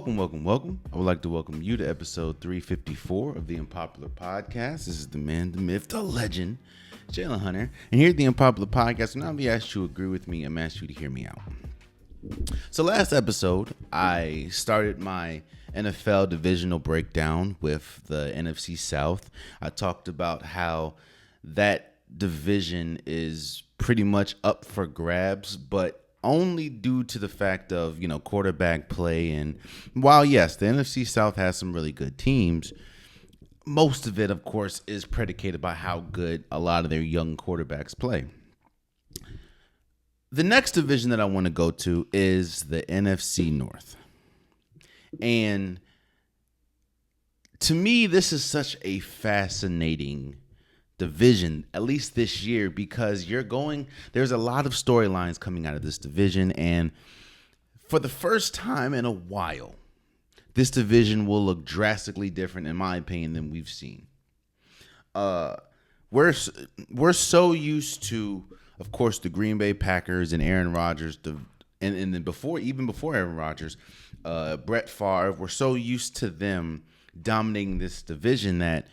Welcome. I would like to welcome you to episode 354 of the Unpopular Podcast. This is the man, the myth, the legend, Jalen Hunter. And here at the Unpopular Podcast, I'm not going to ask you to agree with me, I'm asking you to hear me out. So last episode, I started my NFL divisional breakdown with the NFC South. I talked about how that division is pretty much up for grabs, but only due to the fact of, quarterback play. And while, yes, the NFC South has some really good teams, most of it, of course, is predicated by how good a lot of their young quarterbacks play. The next division that I want to go to is the NFC North. And to me, this is such a fascinating division, at least this year, because there's a lot of storylines coming out of this division, and for the first time in a while, this division will look drastically different, in my opinion, than we've seen. We're so used to, of course, the Green Bay Packers and Aaron Rodgers, and then before Aaron Rodgers, Brett Favre. We're so used to them dominating this division that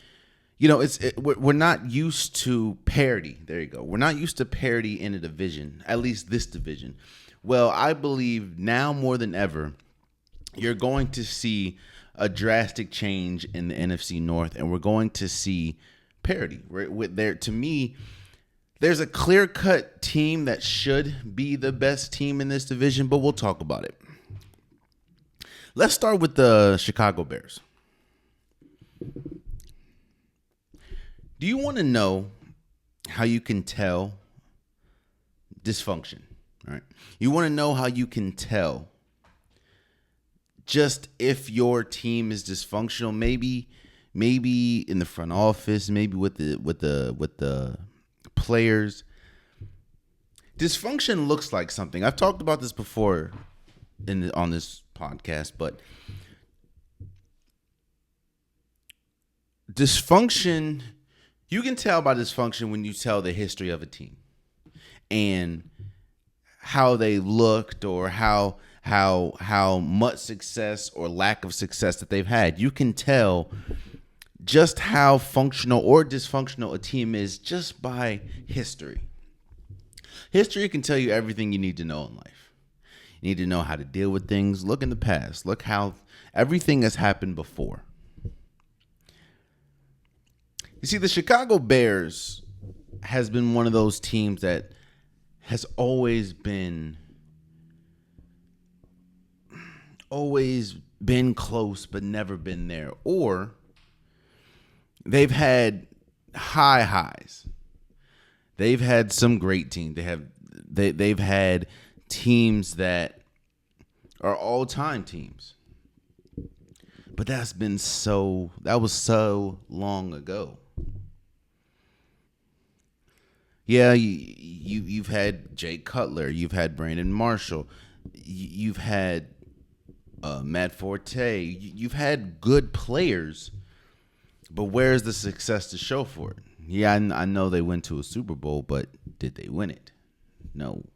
we're not used to parity. There you go. We're not used to parity in a division, at least this division. Well, I believe now more than ever, you're going to see a drastic change in the NFC North, and we're going to see parity. To me, there's a clear-cut team that should be the best team in this division, but we'll talk about it. Let's start with the Chicago Bears. Do you want to know how you can tell dysfunction? All right. You want to know how you can tell just if your team is dysfunctional, maybe in the front office, maybe with the players. Dysfunction looks like something. I've talked about this before on this podcast, but dysfunction, you can tell by dysfunction when you tell the history of a team and how they looked, or how much success or lack of success that they've had. You can tell just how functional or dysfunctional a team is just by history. History can tell you everything you need to know in life. You need to know how to deal with things. Look in the past. Look how everything has happened before. You see, the Chicago Bears has been one of those teams that has always been close but never been there. Or they've had high highs. They've had some great teams. They've had teams that are all-time teams. But that was so long ago. Yeah, you've had Jay Cutler, you've had Brandon Marshall, you've had Matt Forte, you've had good players, but where's the success to show for it? Yeah, I know they went to a Super Bowl, but did they win it? No.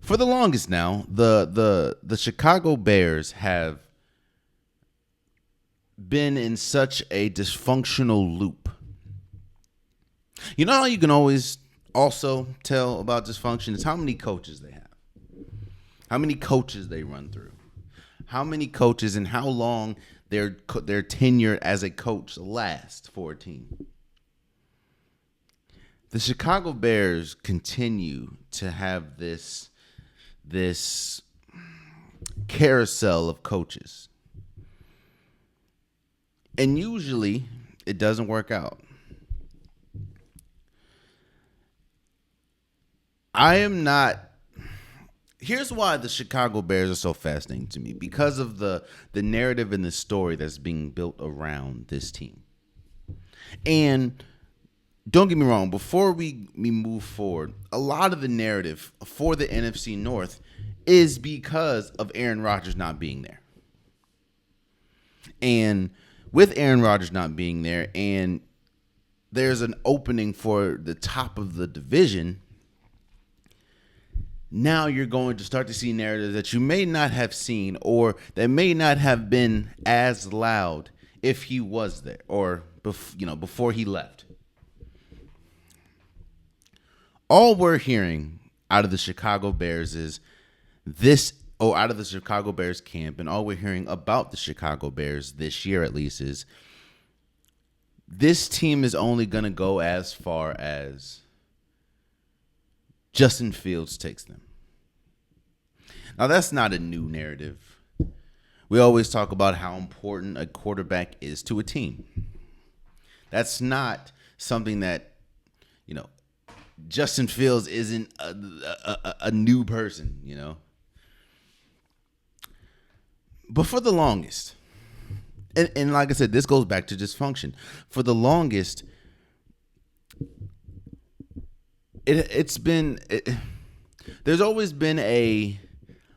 For the longest now, the Chicago Bears have been in such a dysfunctional loop. You know how you can always also tell about dysfunction is how many coaches they have, how many coaches they run through, how many coaches and how long their tenure as a coach lasts for a team. The Chicago Bears continue to have this carousel of coaches. And usually it doesn't work out. Here's why the Chicago Bears are so fascinating to me, because of the narrative and the story that's being built around this team. And don't get me wrong, before we move forward, a lot of the narrative for the NFC North is because of Aaron Rodgers not being there. And with Aaron Rodgers not being there, and there's an opening for the top of the division, now you're going to start to see narratives that you may not have seen or that may not have been as loud if he was there or before he left. All we're hearing out of the Chicago Bears is out of the Chicago Bears camp, and all we're hearing about the Chicago Bears this year at least is this team is only going to go as far as Justin Fields takes them. Now, that's not a new narrative. We always talk about how important a quarterback is to a team. That's not something that, Justin Fields isn't a new person, But for the longest, and like I said, this goes back to dysfunction. For the longest, there's always been a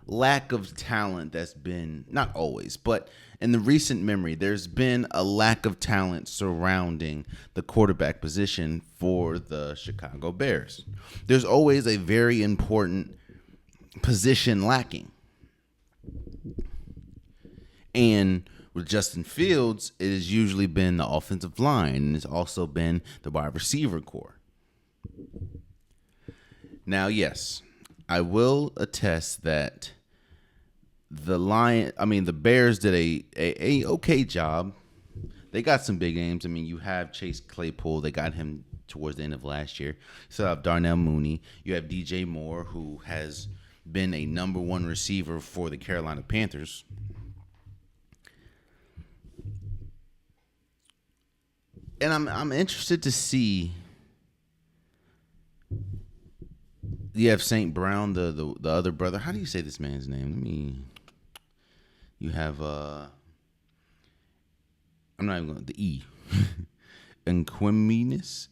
lack of talent that's been, not always, but in the recent memory, there's been a lack of talent surrounding the quarterback position for the Chicago Bears. There's always a very important position lacking. And with Justin Fields, it has usually been the offensive line, and it's also been the wide receiver core. Now, yes, I will attest that the Bears did a okay job. They got some big names. I mean, you have Chase Claypool. They got him towards the end of last year. You still have Darnell Mooney. You have DJ Moore, who has been a number one receiver for the Carolina Panthers. And I'm interested to see. You have St. Brown, the other brother. How do you say this man's name? You have I'm not even going the E. Equanimous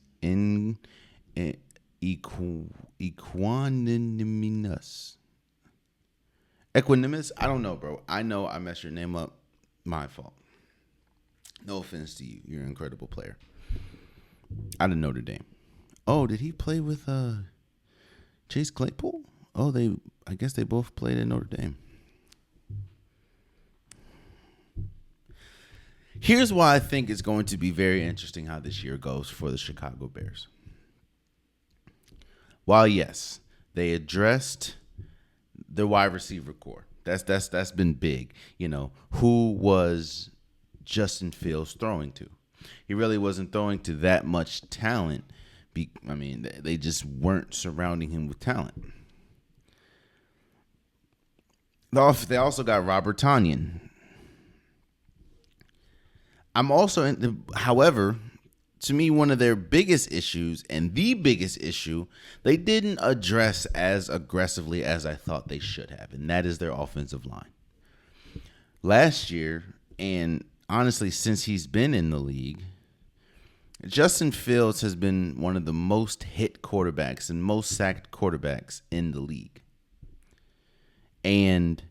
Equanimous. I don't know, bro. I know I messed your name up. My fault. No offense to you. You're an incredible player. Out of Notre Dame. Oh, did he play with Chase Claypool? Oh, I guess they both played at Notre Dame. Here's why I think it's going to be very interesting how this year goes for the Chicago Bears. While yes, they addressed the wide receiver core. That's been big. Who was Justin Fields throwing to? He really wasn't throwing to that much talent. They just weren't surrounding him with talent. They also got Robert Tonyan. However, to me, one of their biggest issues, and the biggest issue, they didn't address as aggressively as I thought they should have, and that is their offensive line. Last year, and honestly, since he's been in the league, Justin Fields has been one of the most hit quarterbacks and most sacked quarterbacks in the league. And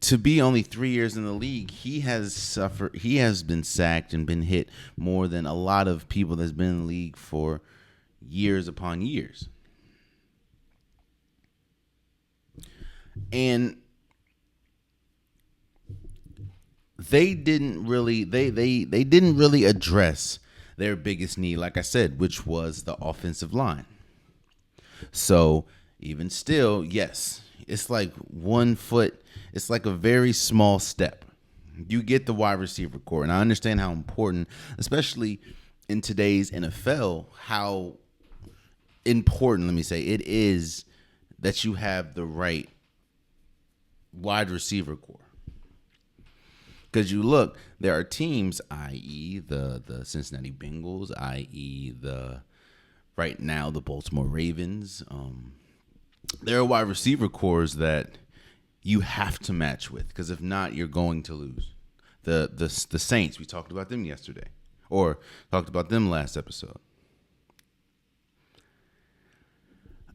to be only 3 years in the league, he has been sacked and been hit more than a lot of people that's been in the league for years upon years. And they didn't really address their biggest need, like I said, which was the offensive line. So even still, yes, it's like 1 foot. It's like a very small step. You get the wide receiver core, and I understand how important, especially in today's NFL, how important, let me say, it is that you have the right wide receiver core. Because you look, there are teams, i.e. the Cincinnati Bengals, i.e. right now the Baltimore Ravens. There are wide receiver cores that you have to match with, because if not, you're going to lose. The Saints, we talked about them yesterday, or talked about them last episode.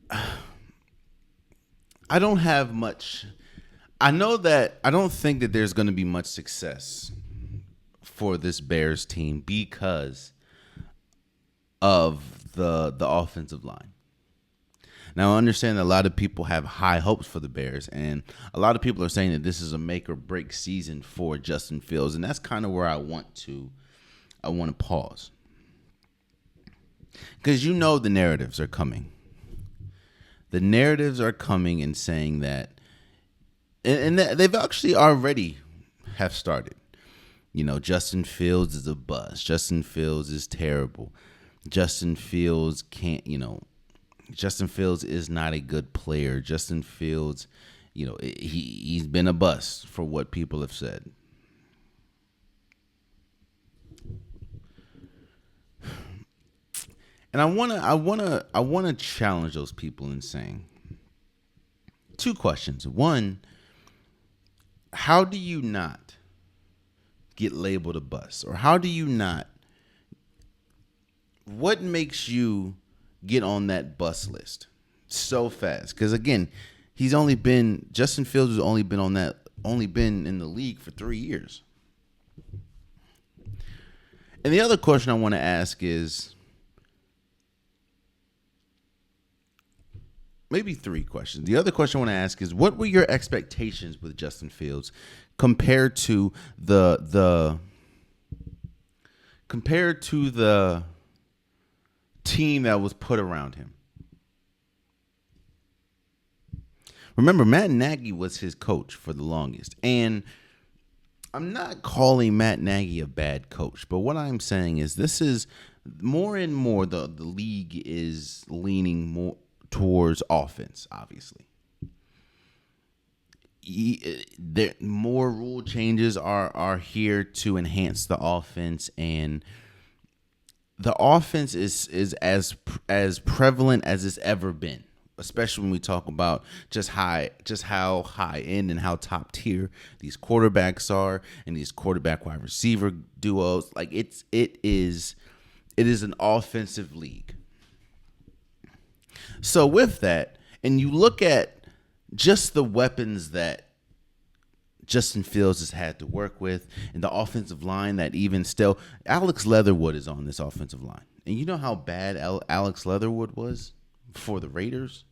I don't have much. I know that I don't think that there's going to be much success for this Bears team because of the offensive line. Now, I understand that a lot of people have high hopes for the Bears, and a lot of people are saying that this is a make or break season for Justin Fields, and that's kind of where I want to pause. Because the narratives are coming. The narratives are coming and saying that, and they've actually already have started. Justin Fields is a bust. Justin Fields is terrible. Justin Fields Justin Fields is not a good player. Justin Fields, he's been a bust for what people have said. And I wanna challenge those people in saying two questions. One, how do you not get labeled a bust? Or how do you not, what makes you get on that bust list so fast? Because again, Justin Fields has only been in the league for 3 years. And the other question I want to ask is, maybe three questions. The other question I want to ask is, what were your expectations with Justin Fields compared to the team that was put around him? Remember, Matt Nagy was his coach for the longest. And I'm not calling Matt Nagy a bad coach, but what I'm saying is this is more and more the league is leaning more towards offense, obviously. More rule changes are here to enhance the offense, and the offense is as prevalent as it's ever been, especially when we talk about just how high end and how top tier these quarterbacks are, and these quarterback wide receiver duos. Like it is an offensive league. So with that, and you look at just the weapons that Justin Fields has had to work with, and the offensive line that even still, Alex Leatherwood is on this offensive line. And you know how bad Alex Leatherwood was for the Raiders?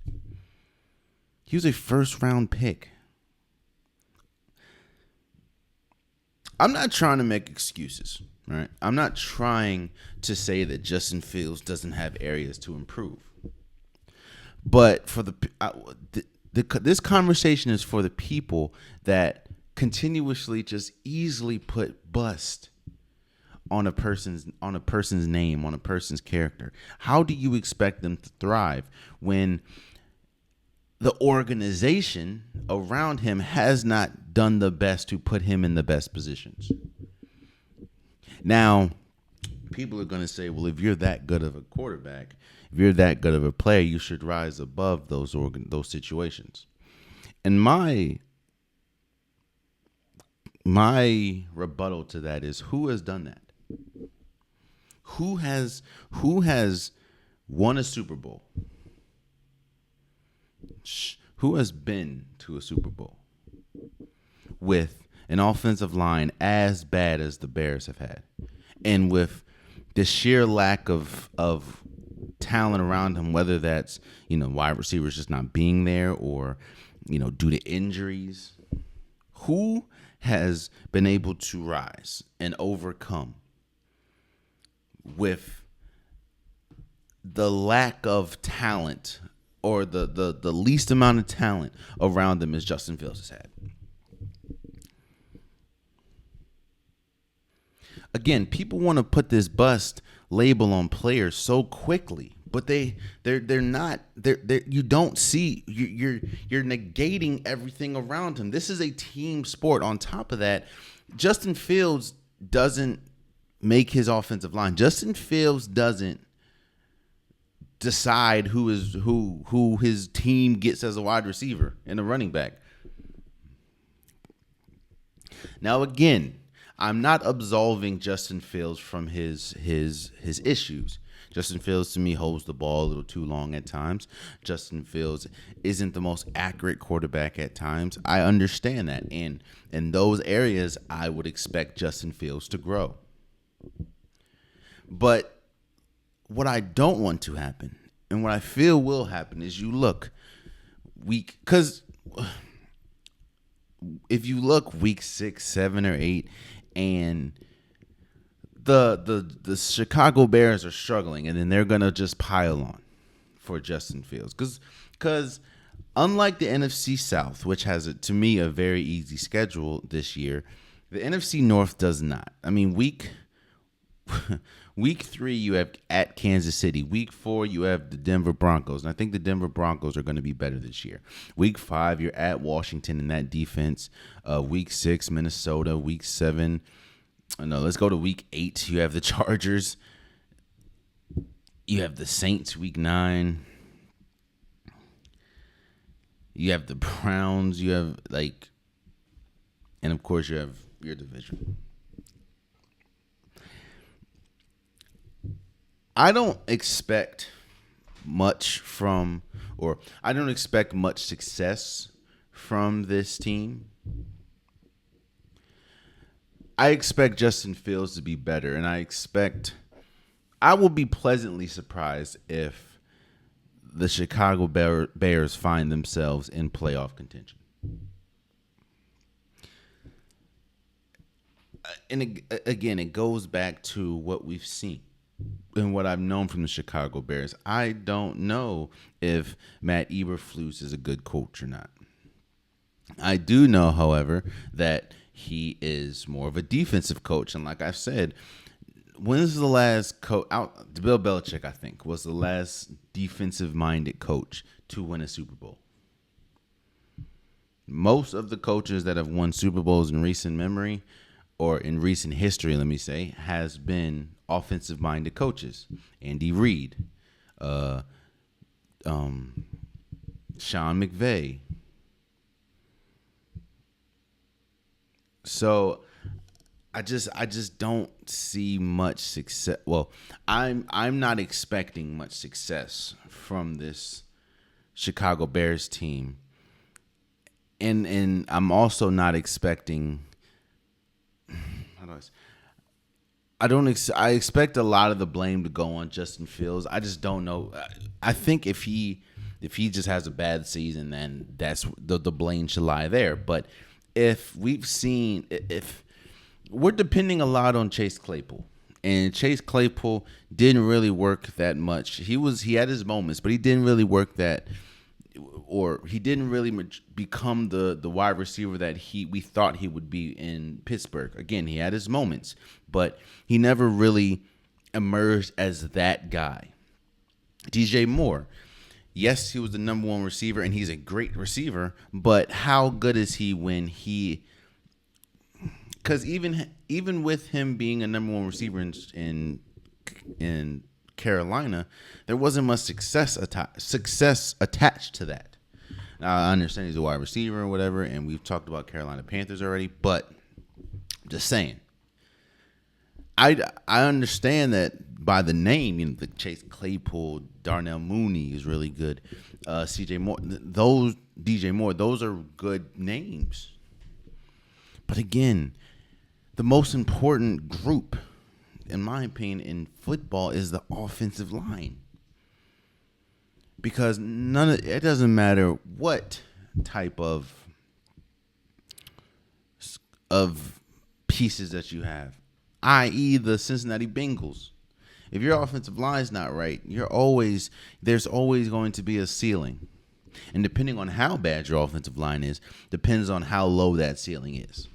He was a first-round pick. I'm not trying to make excuses, right? I'm not trying to say that Justin Fields doesn't have areas to improve. But for this conversation is for the people that continuously just easily put bust on a person's name, on a person's character. How do you expect them to thrive when the organization around him has not done the best to put him in the best positions? Now, people are going to say, well, if you're that good of a quarterback, if you're that good of a player, you should rise above those situations. And my rebuttal to that is, who has done that? Who has won a Super Bowl? Who has been to a Super Bowl with an offensive line as bad as the Bears have had, and with the sheer lack of talent around him, whether that's wide receivers just not being there, or due to injuries? Who has been able to rise and overcome with the lack of talent, or the least amount of talent around them as Justin Fields has had? Again, people want to put this bust label on players so quickly, but they're not. You don't see, you're negating everything around him. This is a team sport. On top of that, Justin Fields doesn't make his offensive line. Justin Fields doesn't decide who his team gets as a wide receiver and a running back. Now, again, I'm not absolving Justin Fields from his issues. Justin Fields, to me, holds the ball a little too long at times. Justin Fields isn't the most accurate quarterback at times. I understand that. And in those areas, I would expect Justin Fields to grow. But what I don't want to happen And what I feel will happen is you look because if you look week 6, 7, or 8, and the Chicago Bears are struggling, and then they're gonna just pile on for Justin Fields because unlike the NFC South, which has to me a very easy schedule this year, the NFC North does not. I mean, week 3 you have at Kansas City. Week 4 you have the Denver Broncos, and I think the Denver Broncos are going to be better this year. Week 5 you're at Washington in that defense. Week 6 Minnesota. Week 7. No, let's go to week 8. You have the Chargers. You have the Saints week 9. You have the Browns. You have and of course you have your division. I don't expect much I don't expect much success from this team. I expect Justin Fields to be better, and I will be pleasantly surprised if the Chicago Bears find themselves in playoff contention. And again, it goes back to what we've seen and what I've known from the Chicago Bears. I don't know if Matt Eberflus is a good coach or not. I do know, however, that he is more of a defensive coach. And like I've said, when is the last coach out? Bill Belichick, I think, was the last defensive-minded coach to win a Super Bowl. Most of the coaches that have won Super Bowls in recent memory, or in recent history, let me say, has been offensive-minded coaches. Andy Reid, Sean McVay. So I just don't see much success. Well, I'm not expecting much success from this Chicago Bears team. And I'm also not expecting I expect a lot of the blame to go on Justin Fields. I just don't know. I think if he just has a bad season, then that's the blame should lie there. But if we're depending a lot on Chase Claypool, and Chase Claypool didn't really work that much. He had his moments, but he didn't really work that, or he didn't really become the wide receiver that we thought he would be in Pittsburgh. Again, he had his moments, but he never really emerged as that guy. DJ Moore, yes, he was the number 1 receiver, and he's a great receiver, but how good is he when he? Because even with him being a number 1 receiver in Carolina, there wasn't much success attached to that. Now, I understand he's a wide receiver or whatever, and we've talked about Carolina Panthers already, but just saying. I understand that by the name, the Chase Claypool, Darnell Mooney is really good. DJ Moore, those are good names. But again, the most important group, in my opinion, in football is the offensive line. Because it doesn't matter what type of pieces that you have, i.e. the Cincinnati Bengals. If your offensive line is not right, there's always going to be a ceiling. And depending on how bad your offensive line is, depends on how low that ceiling is.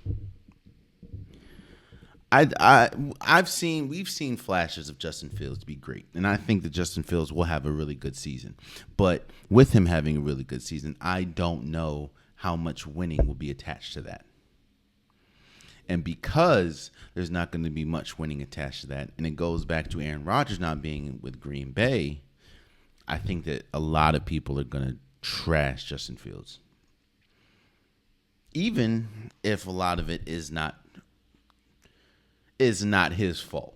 We've seen flashes of Justin Fields be great, and I think that Justin Fields will have a really good season. But with him having a really good season, I don't know how much winning will be attached to that. And because there's not going to be much winning attached to that, and it goes back to Aaron Rodgers not being with Green Bay, I think that a lot of people are going to trash Justin Fields, even if a lot of it is not his fault.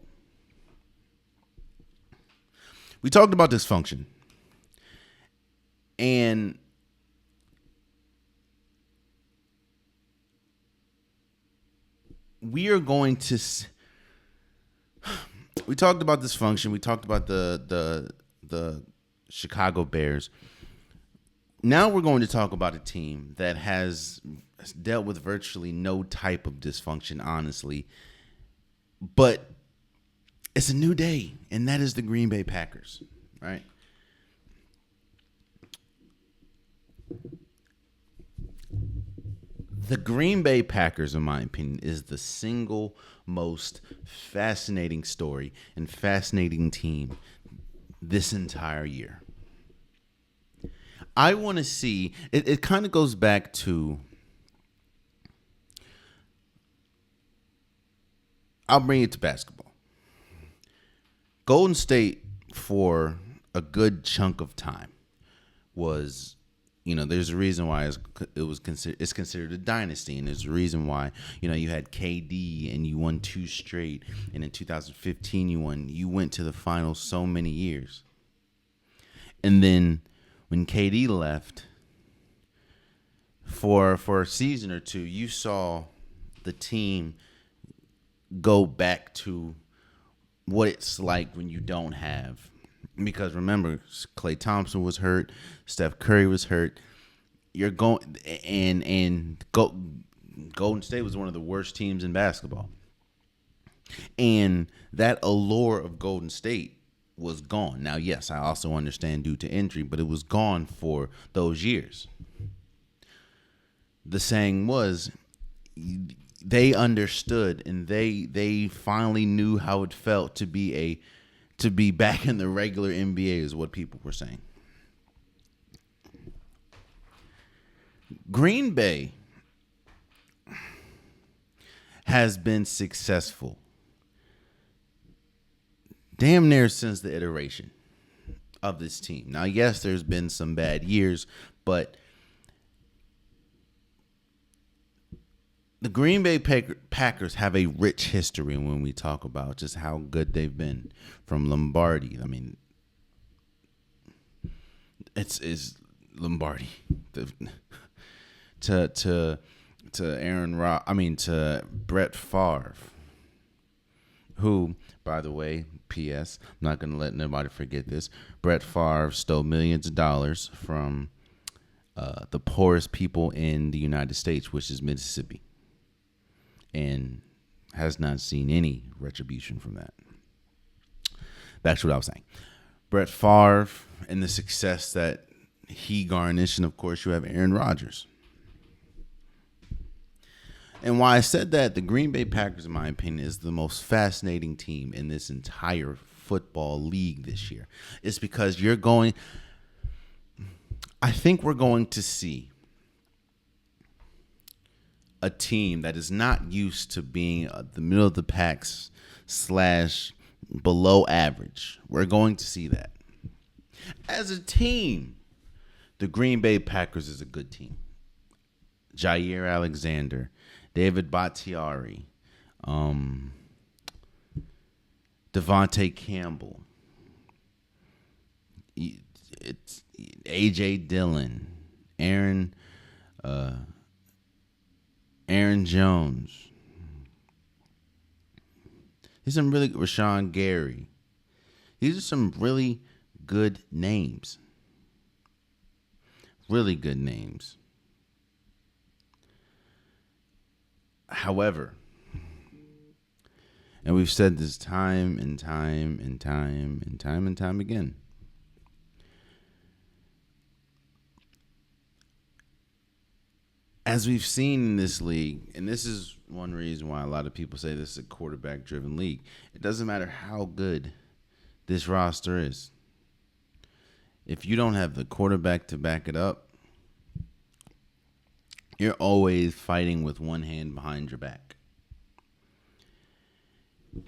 We talked about dysfunction, and we are going to. We talked about dysfunction. We talked about the Chicago Bears. Now we're going to talk about a team that has dealt with virtually no type of dysfunction, honestly. But it's a new day, and that is the Green Bay Packers, right? The Green Bay Packers, in my opinion, is the single most fascinating story and fascinating team this entire year. I want to see, it kind of goes back to, I'll bring it to basketball. Golden State, for a good chunk of time, was, there's a reason why it's considered a dynasty, and there's a reason why, you had KD and you won 2 straight, and in 2015 you went to the finals so many years. And then when KD left for a season or two, you saw the team go back to what it's like when you don't have. Because remember, Klay Thompson was hurt, Steph Curry was hurt. You're going and Golden State was one of the worst teams in basketball. And that allure of Golden State was gone. Now, yes, I also understand due to injury, but it was gone for those years. The saying was, they understood, and they finally knew how it felt to be back in the regular NBA, is what people were saying. Green Bay has been successful damn near since the iteration of this team. Now, yes, there's been some bad years, but the Green Bay Packers have a rich history when we talk about just how good they've been. From Lombardi, I mean, it's Lombardi to to Brett Favre, who, by the way, P.S. I'm not going to let nobody forget this. Brett Favre stole millions of dollars from the poorest people in the United States, which is Mississippi, and has not seen any retribution from that. Back to what I was saying. Brett Favre and the success that he garnished, and of course you have Aaron Rodgers. And why I said that the Green Bay Packers, in my opinion, is the most fascinating team in this entire football league this year, is because I think we're going to see a team that is not used to being the middle of the packs / below average. We're going to see that. As a team, the Green Bay Packers is a good team. Jair Alexander, David Bakhtiari, Devontae Campbell, it's A.J. Dillon, Aaron Jones. These are some really Rashawn Gary. These are some really good names. Really good names. However, and we've said this time and time again, as we've seen in this league, and this is one reason why a lot of people say this is a quarterback-driven league, it doesn't matter how good this roster is. If you don't have the quarterback to back it up, you're always fighting with one hand behind your back.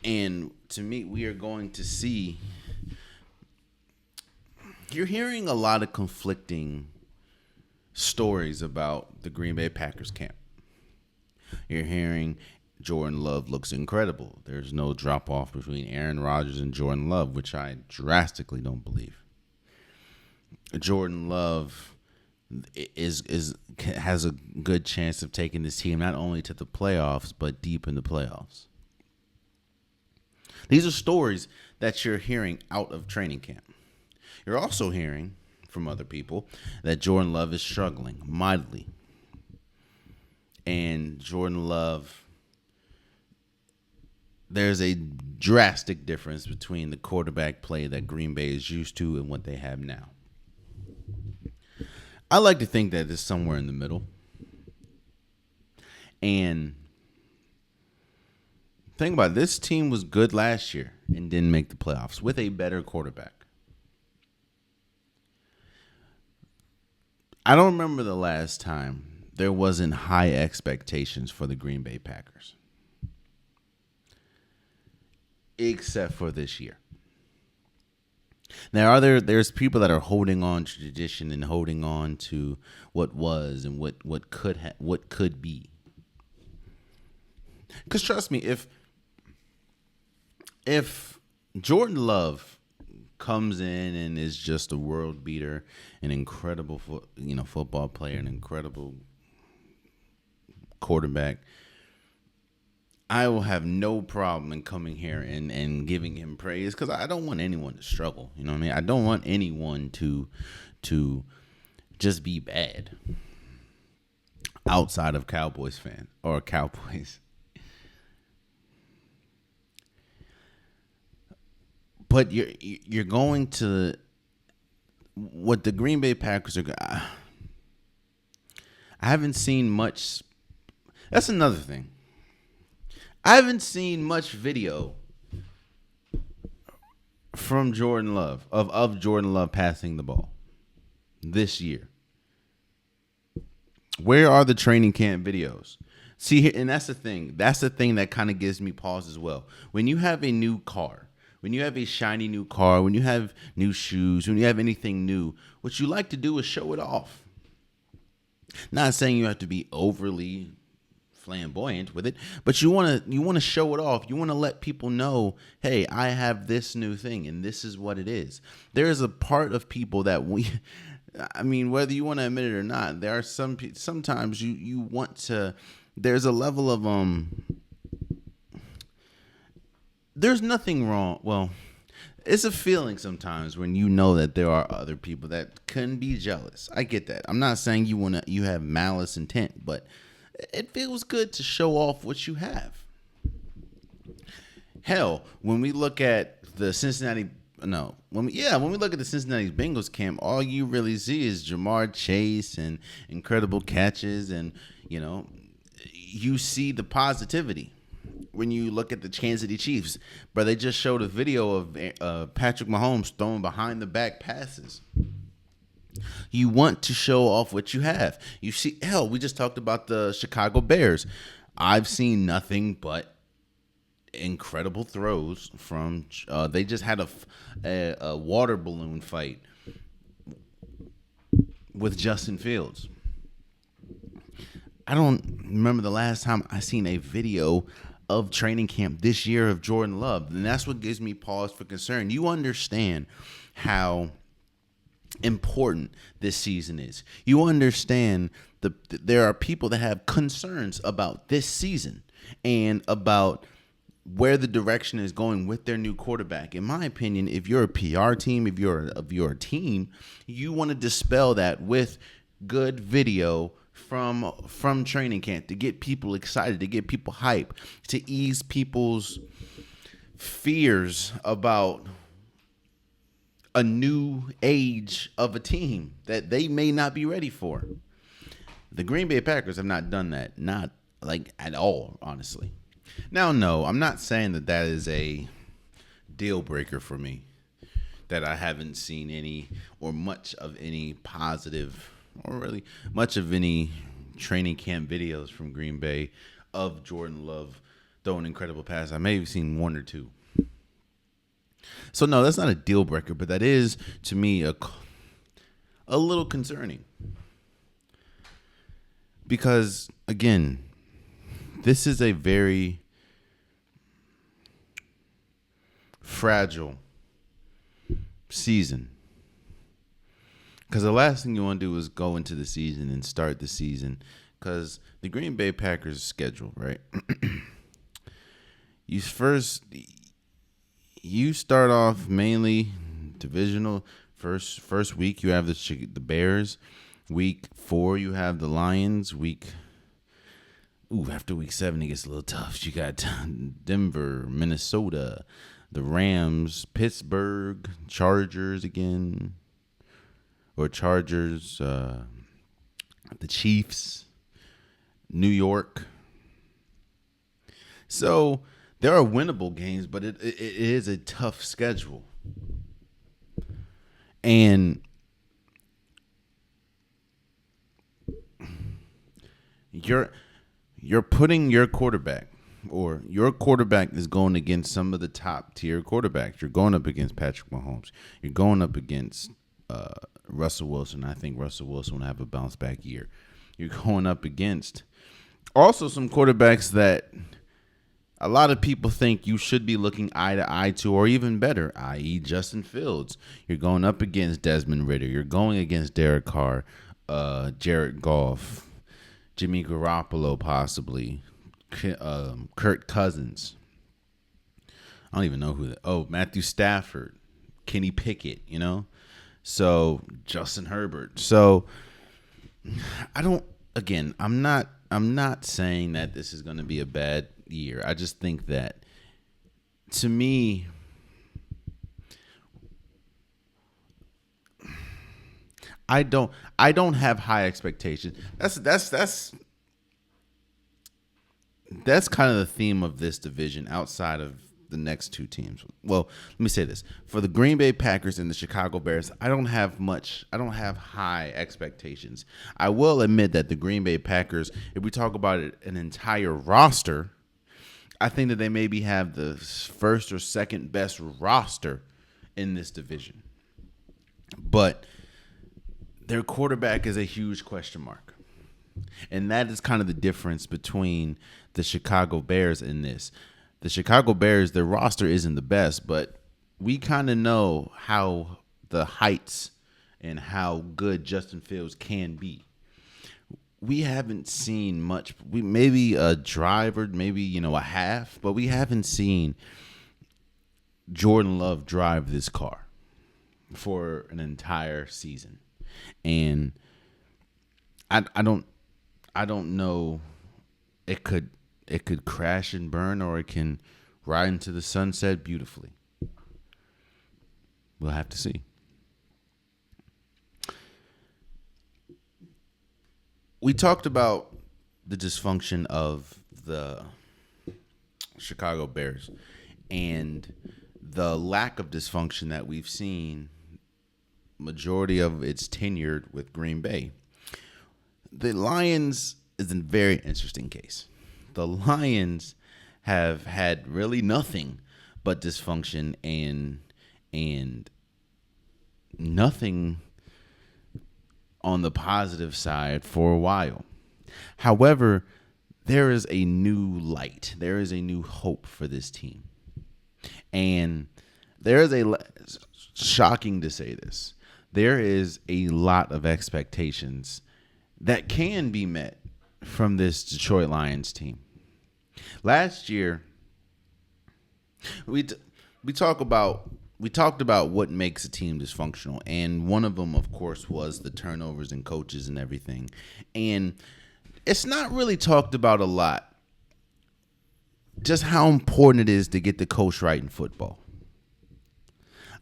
And to me, we are going to see, you're hearing a lot of conflicting stories about the Green Bay Packers camp. You're hearing Jordan Love looks incredible. There's no drop off between Aaron Rodgers and Jordan Love, which I drastically don't believe. Jordan Love has a good chance of taking this team not only to the playoffs but deep in the playoffs. These are stories that you're hearing out of training camp. You're also hearing from other people that Jordan Love is struggling mightily. And Jordan Love, there's a drastic difference between the quarterback play that Green Bay is used to and what they have now. I like to think that it's somewhere in the middle. And think about it, this team was good last year and didn't make the playoffs with a better quarterback. I don't remember the last time there wasn't high expectations for the Green Bay Packers. Except for this year. Now, there's people that are holding on to tradition and holding on to what was and what could be. Because trust me, if Jordan Love comes in and is just a world beater, an incredible football player, an incredible quarterback, I will have no problem in coming here and giving him praise, because I don't want anyone to struggle. You know what I mean? I don't want anyone to just be bad outside of Cowboys fan or Cowboys. But you're going to what the Green Bay Packers are. I haven't seen much. That's another thing. I haven't seen much video from Jordan Love of Jordan Love passing the ball this year. Where are the training camp videos? See, and that's the thing. That's the thing that kind of gives me pause as well. When you have a new car, when you have a shiny new car, when you have new shoes, when you have anything new, what you like to do is show it off. Not saying you have to be overly flamboyant with it, but you want to show it off. You want to let people know, hey, I have this new thing and this is what it is. There is a part of people that whether you want to admit it or not, there are sometimes you want to. There's a level of there's nothing wrong. Well, it's a feeling sometimes when you know that there are other people that can be jealous. I get that. I'm not saying you have malice intent, but it feels good to show off what you have. Hell, when we look at the when we look at the Cincinnati Bengals camp, all you really see is Jamar Chase and incredible catches, and you see the positivity. When you look at the Kansas City Chiefs, but they just showed a video of Patrick Mahomes throwing behind the back passes. You want to show off what you have. You see, hell, we just talked about the Chicago Bears. I've seen nothing but incredible throws from. They just had a water balloon fight with Justin Fields. I don't remember the last time I seen a video of training camp this year of Jordan Love, and that's what gives me pause for concern. You understand how important this season is. You understand there are people that have concerns about this season and about where the direction is going with their new quarterback. In my opinion, if you're a PR team, if you're a team, you want to dispel that with good video from training camp to get people excited, to get people hype, to ease people's fears about a new age of a team that they may not be ready for. The Green Bay Packers have not done that, not like at all, honestly. Now, no, I'm not saying that is a deal breaker for me, that I haven't seen any or much of any positive or really much of any training camp videos from Green Bay of Jordan Love throwing incredible passes. I may have seen one or two. So no, that's not a deal breaker, but that is, to me, a little concerning. Because, again, this is a very fragile season. Because the last thing you want to do is go into the season and start the season. Because the Green Bay Packers schedule, right? You start off mainly divisional First week you have the Bears. Week 4 you have the Lions. After week 7 it gets a little tough. You got Denver, Minnesota, the Rams, Pittsburgh, Chargers again, or Chargers, the Chiefs, New York. So there are winnable games, but it is a tough schedule. And you're putting your quarterback, or your quarterback is going against some of the top tier quarterbacks. You're going up against Patrick Mahomes. You're going up against Russell Wilson. I think Russell Wilson will have a bounce back year. You're going up against also some quarterbacks that a lot of people think you should be looking eye to eye to, or even better, i.e. Justin Fields. You're going up against Desmond Ridder. You're going against Derek Carr, Jared Goff, Jimmy Garoppolo possibly, Kirk Cousins. I don't even know who Matthew Stafford, Kenny Pickett, So Justin Herbert. So I'm not saying that this is going to be a bad year. I just think that, to me, I don't have high expectations. That's kind of the theme of this division outside of the next two teams. Well, let me say this. For the Green Bay Packers and the Chicago Bears, I don't have high expectations. I will admit that the Green Bay Packers, if we talk about an entire roster, I think that they maybe have the first or second best roster in this division. But their quarterback is a huge question mark. And that is kind of the difference between the Chicago Bears in this. The Chicago Bears, their roster isn't the best, but we kind of know how the heights and how good Justin Fields can be. We haven't seen much. Maybe a drive or maybe, a half, but we haven't seen Jordan Love drive this car for an entire season. And I don't know. It could crash and burn, or it can ride into the sunset beautifully. We'll have to see. We talked about the dysfunction of the Chicago Bears and the lack of dysfunction that we've seen majority of its tenure with Green Bay. The Lions is a very interesting case. The Lions have had really nothing but dysfunction and nothing on the positive side for a while. However, there is a new light. There is a new hope for this team. And there is shocking to say this, there is a lot of expectations that can be met from this Detroit Lions team. Last year, we talked about what makes a team dysfunctional, and one of them, of course, was the turnovers and coaches and everything. And it's not really talked about a lot, just how important it is to get the coach right in football.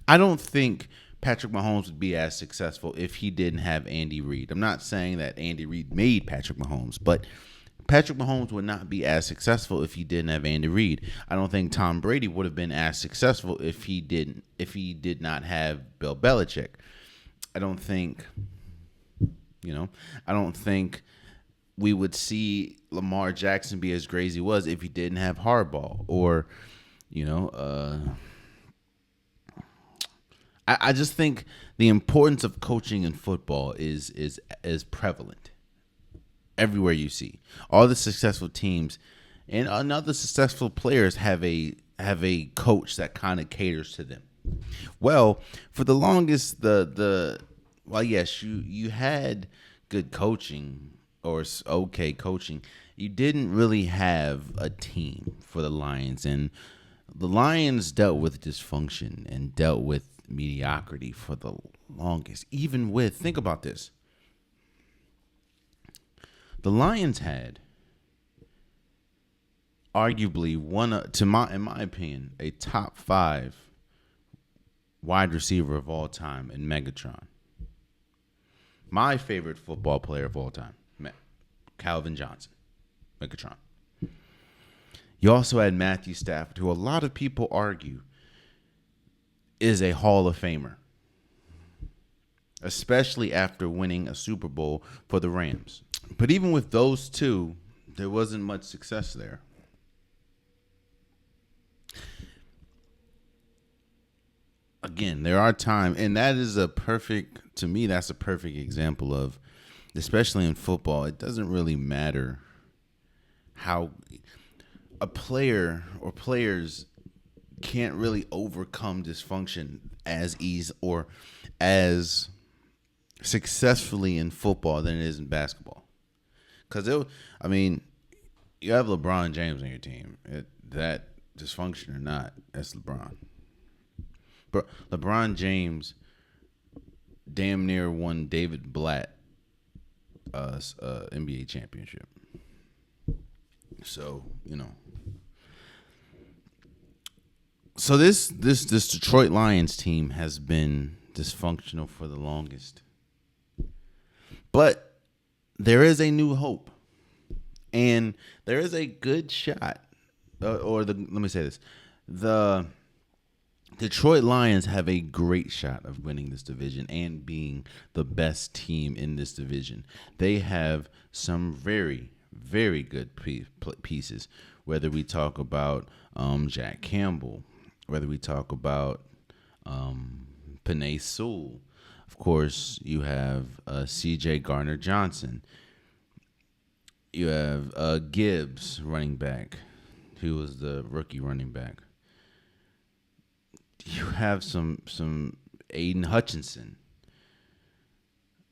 I don't think Patrick Mahomes would be as successful if he didn't have Andy Reid. I'm not saying that Andy Reid made Patrick Mahomes, but Patrick Mahomes would not be as successful if he didn't have Andy Reid. I don't think Tom Brady would have been as successful if he did not have Bill Belichick. I don't think we would see Lamar Jackson be as great as he was if he didn't have Harbaugh, or I just think the importance of coaching in football is prevalent everywhere you see. All the successful teams and other successful players have a coach that kind of caters to them. Well, for the longest, yes, you had good coaching or okay coaching. You didn't really have a team for the Lions, and the Lions dealt with dysfunction and dealt with mediocrity for the longest. Even with, think about this. The Lions had arguably in my opinion, a top 5 wide receiver of all time in Megatron. My favorite football player of all time, Calvin Johnson, Megatron. You also had Matthew Stafford, who a lot of people argue is a Hall of Famer, especially after winning a Super Bowl for the Rams. But even with those two, there wasn't much success there. Again, there are times, and that is to me, that's a perfect example of, especially in football, it doesn't really matter how a player or players can't really overcome dysfunction as easy or as successfully in football than it is in basketball. Because, you have LeBron James on your team. That dysfunction or not, that's LeBron. But LeBron James damn near won David Blatt NBA championship. So, So this Detroit Lions team has been dysfunctional for the longest. But there is a new hope. And there is a good shot. Let me say this. The Detroit Lions have a great shot of winning this division and being the best team in this division. They have some very, very good pieces, whether we talk about Jack Campbell, whether we talk about Penei Sewell. Of course, you have C.J. Gardner-Johnson. You have Gibbs, running back. He was the rookie running back. You have some Aiden Hutchinson,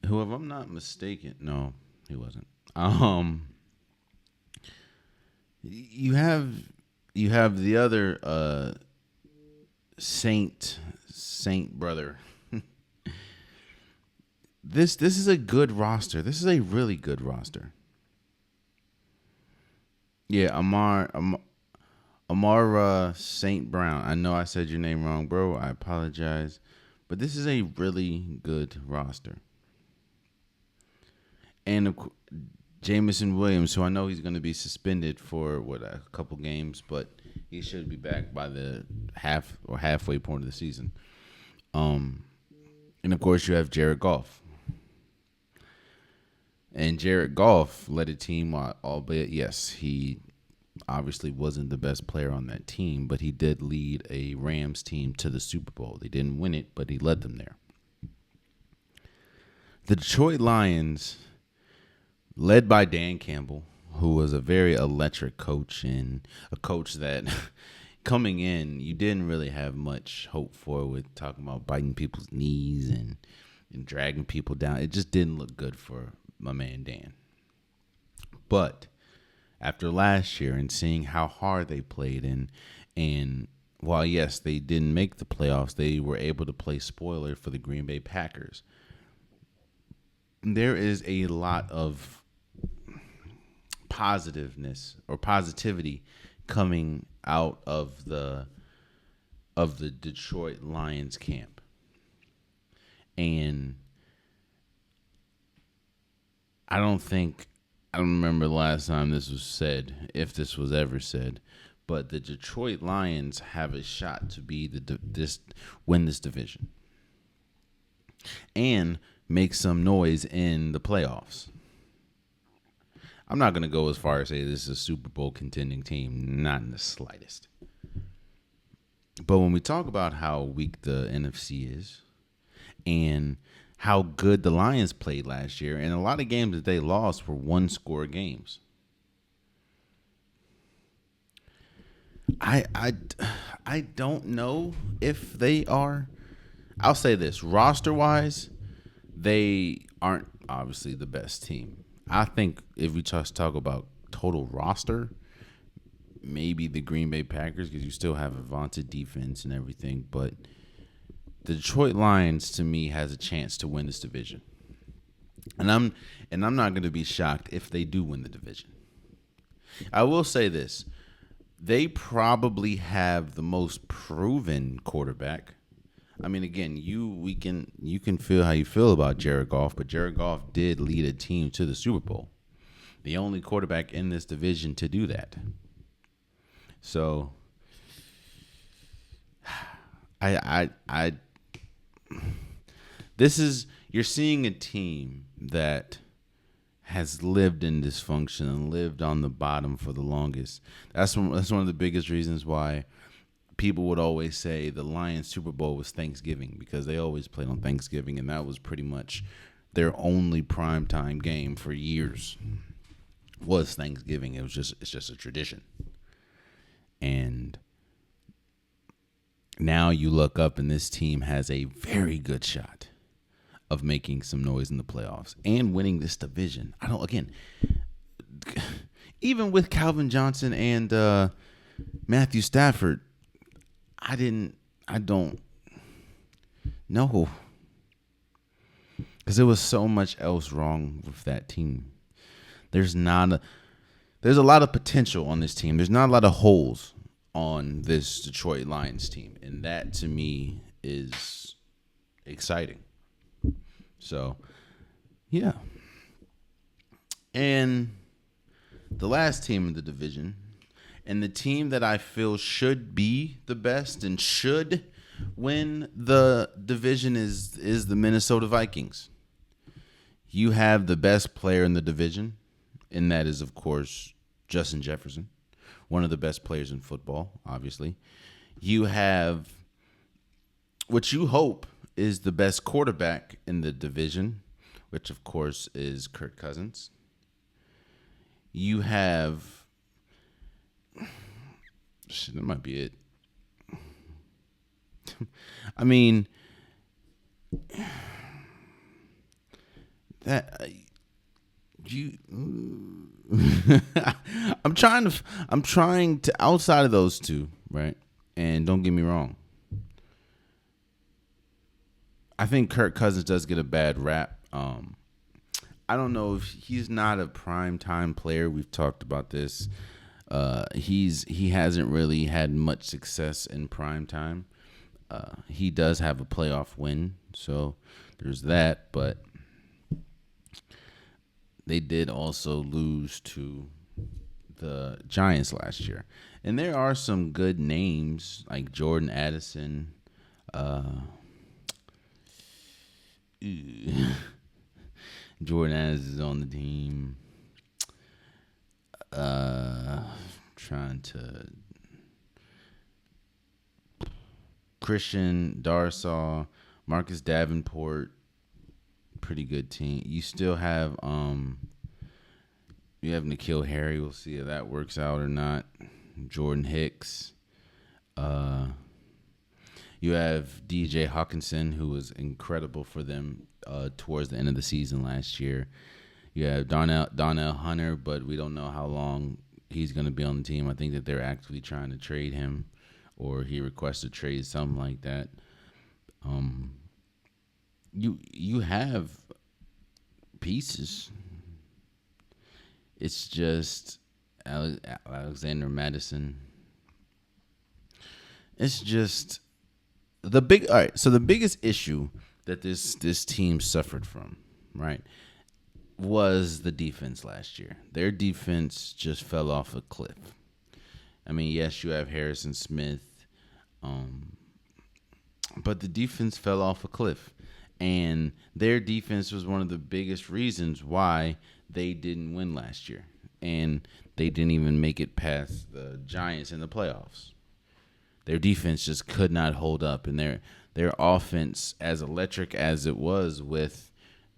who, if I'm not mistaken, no, he wasn't. You have the other Saint brother. This is a good roster. This is a really good roster. Yeah, Amara St. Brown. I know I said your name wrong, bro. I apologize. But this is a really good roster. And Jameson Williams, who I know he's going to be suspended for, a couple games, but he should be back by the halfway point of the season. And, of course, you have Jared Goff. And Jared Goff led a team, albeit, yes, he obviously wasn't the best player on that team, but he did lead a Rams team to the Super Bowl. They didn't win it, but he led them there. The Detroit Lions, led by Dan Campbell, who was a very electric coach and a coach that coming in, you didn't really have much hope for, with talking about biting people's knees and dragging people down. It just didn't look good for my man Dan. But after last year and seeing how hard they played, and while, yes, they didn't make the playoffs, they were able to play spoiler for the Green Bay Packers. There is a lot of positiveness or positivity coming out of the Detroit Lions camp. And I don't remember the last time this was said, if this was ever said, but the Detroit Lions have a shot to be win this division and make some noise in the playoffs. I'm not going to go as far as say this is a Super Bowl contending team, not in the slightest. But when we talk about how weak the NFC is and how good the Lions played last year, and a lot of games that they lost were one-score games. I don't know if they are. I'll say this, roster-wise, they aren't obviously the best team. I think if we just talk about total roster, maybe the Green Bay Packers, because you still have a vaunted defense and everything, but the Detroit Lions to me has a chance to win this division. And I'm not going to be shocked if they do win the division. I will say this. They probably have the most proven quarterback. I mean, again, you can feel how you feel about Jared Goff, but Jared Goff did lead a team to the Super Bowl. The only quarterback in this division to do that. So you're seeing a team that has lived in dysfunction and lived on the bottom for the longest. That's one of the biggest reasons why people would always say the Lions Super Bowl was Thanksgiving, because they always played on Thanksgiving, and that was pretty much their only primetime game for years was Thanksgiving. It's just a tradition. And now you look up and this team has a very good shot of making some noise in the playoffs and winning this division. Even with Calvin Johnson and Matthew Stafford, I don't know, because there was so much else wrong with that team. There's a lot of potential on this team. There's not a lot of holes on this Detroit Lions team, and that to me is exciting. So, yeah. And the last team in the division, and the team that I feel should be the best and should win the division is the Minnesota Vikings. You have the best player in the division, and that is, of course, Justin Jefferson, one of the best players in football, obviously. You have what you hope is the best quarterback in the division, which, of course, is Kirk Cousins. You have... Shit, that might be it. I mean... I'm trying to outside of those two, right? And don't get me wrong, I think Kirk Cousins does get a bad rap. I don't know if he's not a prime time player. We've talked about this. He hasn't really had much success in prime time. He does have a playoff win, so there's that, but they did also lose to the Giants last year. And there are some good names like Jordan Addison. Jordan Addison is on the team. Trying to... Christian Darsaw, Marcus Davenport, pretty good team. You still have you have N'Keal Harry. We'll see if that works out or not. Jordan Hicks. You have DJ Hawkinson, who was incredible for them towards the end of the season last year. You have Donnell Hunter, but we don't know how long he's going to be on the team. I think that they're actually trying to trade him, or he requested trade, something like that. You have pieces. It's just Alexander Madison. It's just the big. All right, so the biggest issue that this team suffered from, right, was the defense last year. Their defense just fell off a cliff. I mean, yes, you have Harrison Smith, but the defense fell off a cliff. And their defense was one of the biggest reasons why they didn't win last year. And they didn't even make it past the Giants in the playoffs. Their defense just could not hold up. And their offense, as electric as it was with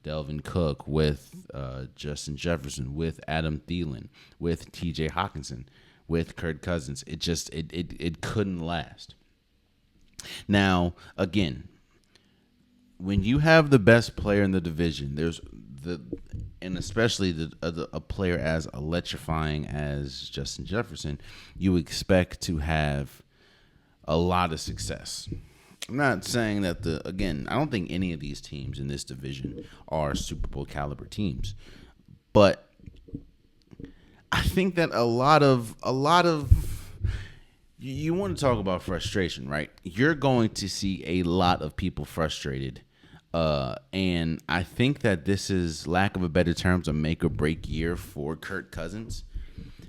Delvin Cook, with Justin Jefferson, with Adam Thielen, with TJ Hawkinson, with Kirk Cousins, it couldn't last. Now, again, when you have the best player in the division, and especially a player as electrifying as Justin Jefferson, you expect to have a lot of success. I'm not saying that I don't think any of these teams in this division are Super Bowl caliber teams, but I think that a lot of you want to talk about frustration, right? You're going to see a lot of people frustrated. And I think that this is, lack of a better terms, a make or break year for Kirk Cousins.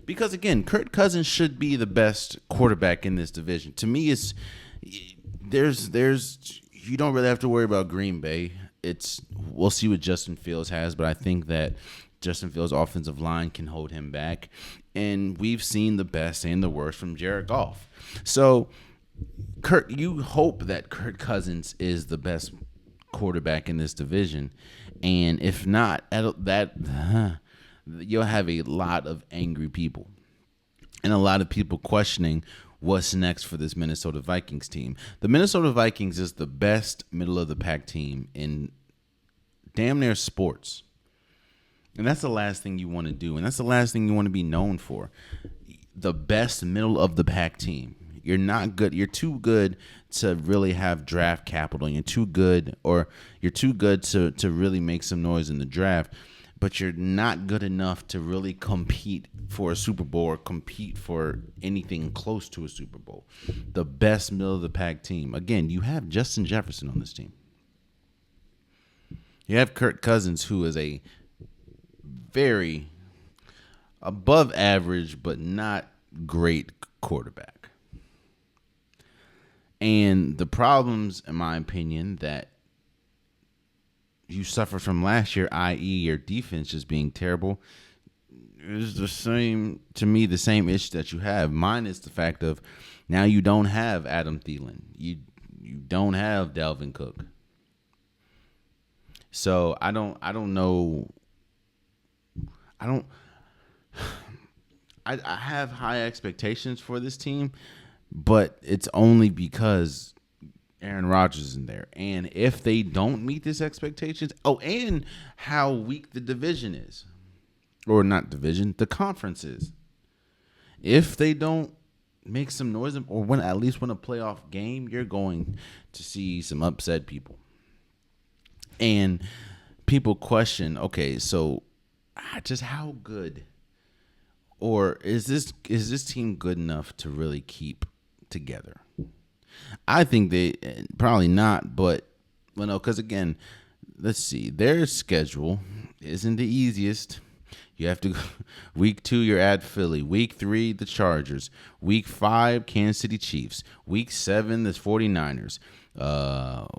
Because again, Kirk Cousins should be the best quarterback in this division. To me, there's you don't really have to worry about Green Bay. We'll see what Justin Fields has, but I think that Justin Fields' offensive line can hold him back. And we've seen the best and the worst from Jared Goff. So you hope that Kirk Cousins is the best quarterback in this division. And if not, you'll have a lot of angry people and a lot of people questioning what's next for this Minnesota Vikings team. The Minnesota Vikings is the best middle of the pack team in damn near sports. And that's the last thing you want to do. And that's the last thing you want to be known for. The best middle of the pack team. You're not good. You're too good to really have draft capital. You're too good to really make some noise in the draft. But you're not good enough to really compete for a Super Bowl or compete for anything close to a Super Bowl. The best middle of the pack team. Again, you have Justin Jefferson on this team. You have Kirk Cousins, who is a very above average but not great quarterback. And the problems, in my opinion, that you suffered from last year, i.e. your defense just being terrible, is the same issue that you have. Mine is the fact of now you don't have Adam Thielen. You don't have Dalvin Cook. So I don't know. I have high expectations for this team, but it's only because Aaron Rodgers is in there. And if they don't meet these expectations, and how weak the division is, or not division, the conference is. If they don't make some noise or at least win a playoff game, you're going to see some upset people. And people question, okay, so just how good, or is this team good enough to really keep together? I think they probably not, but because again, let's see, their schedule isn't the easiest. You have to week 2, you're at Philly. Week 3, the Chargers. Week 5, Kansas City Chiefs. Week 7, the 49ers.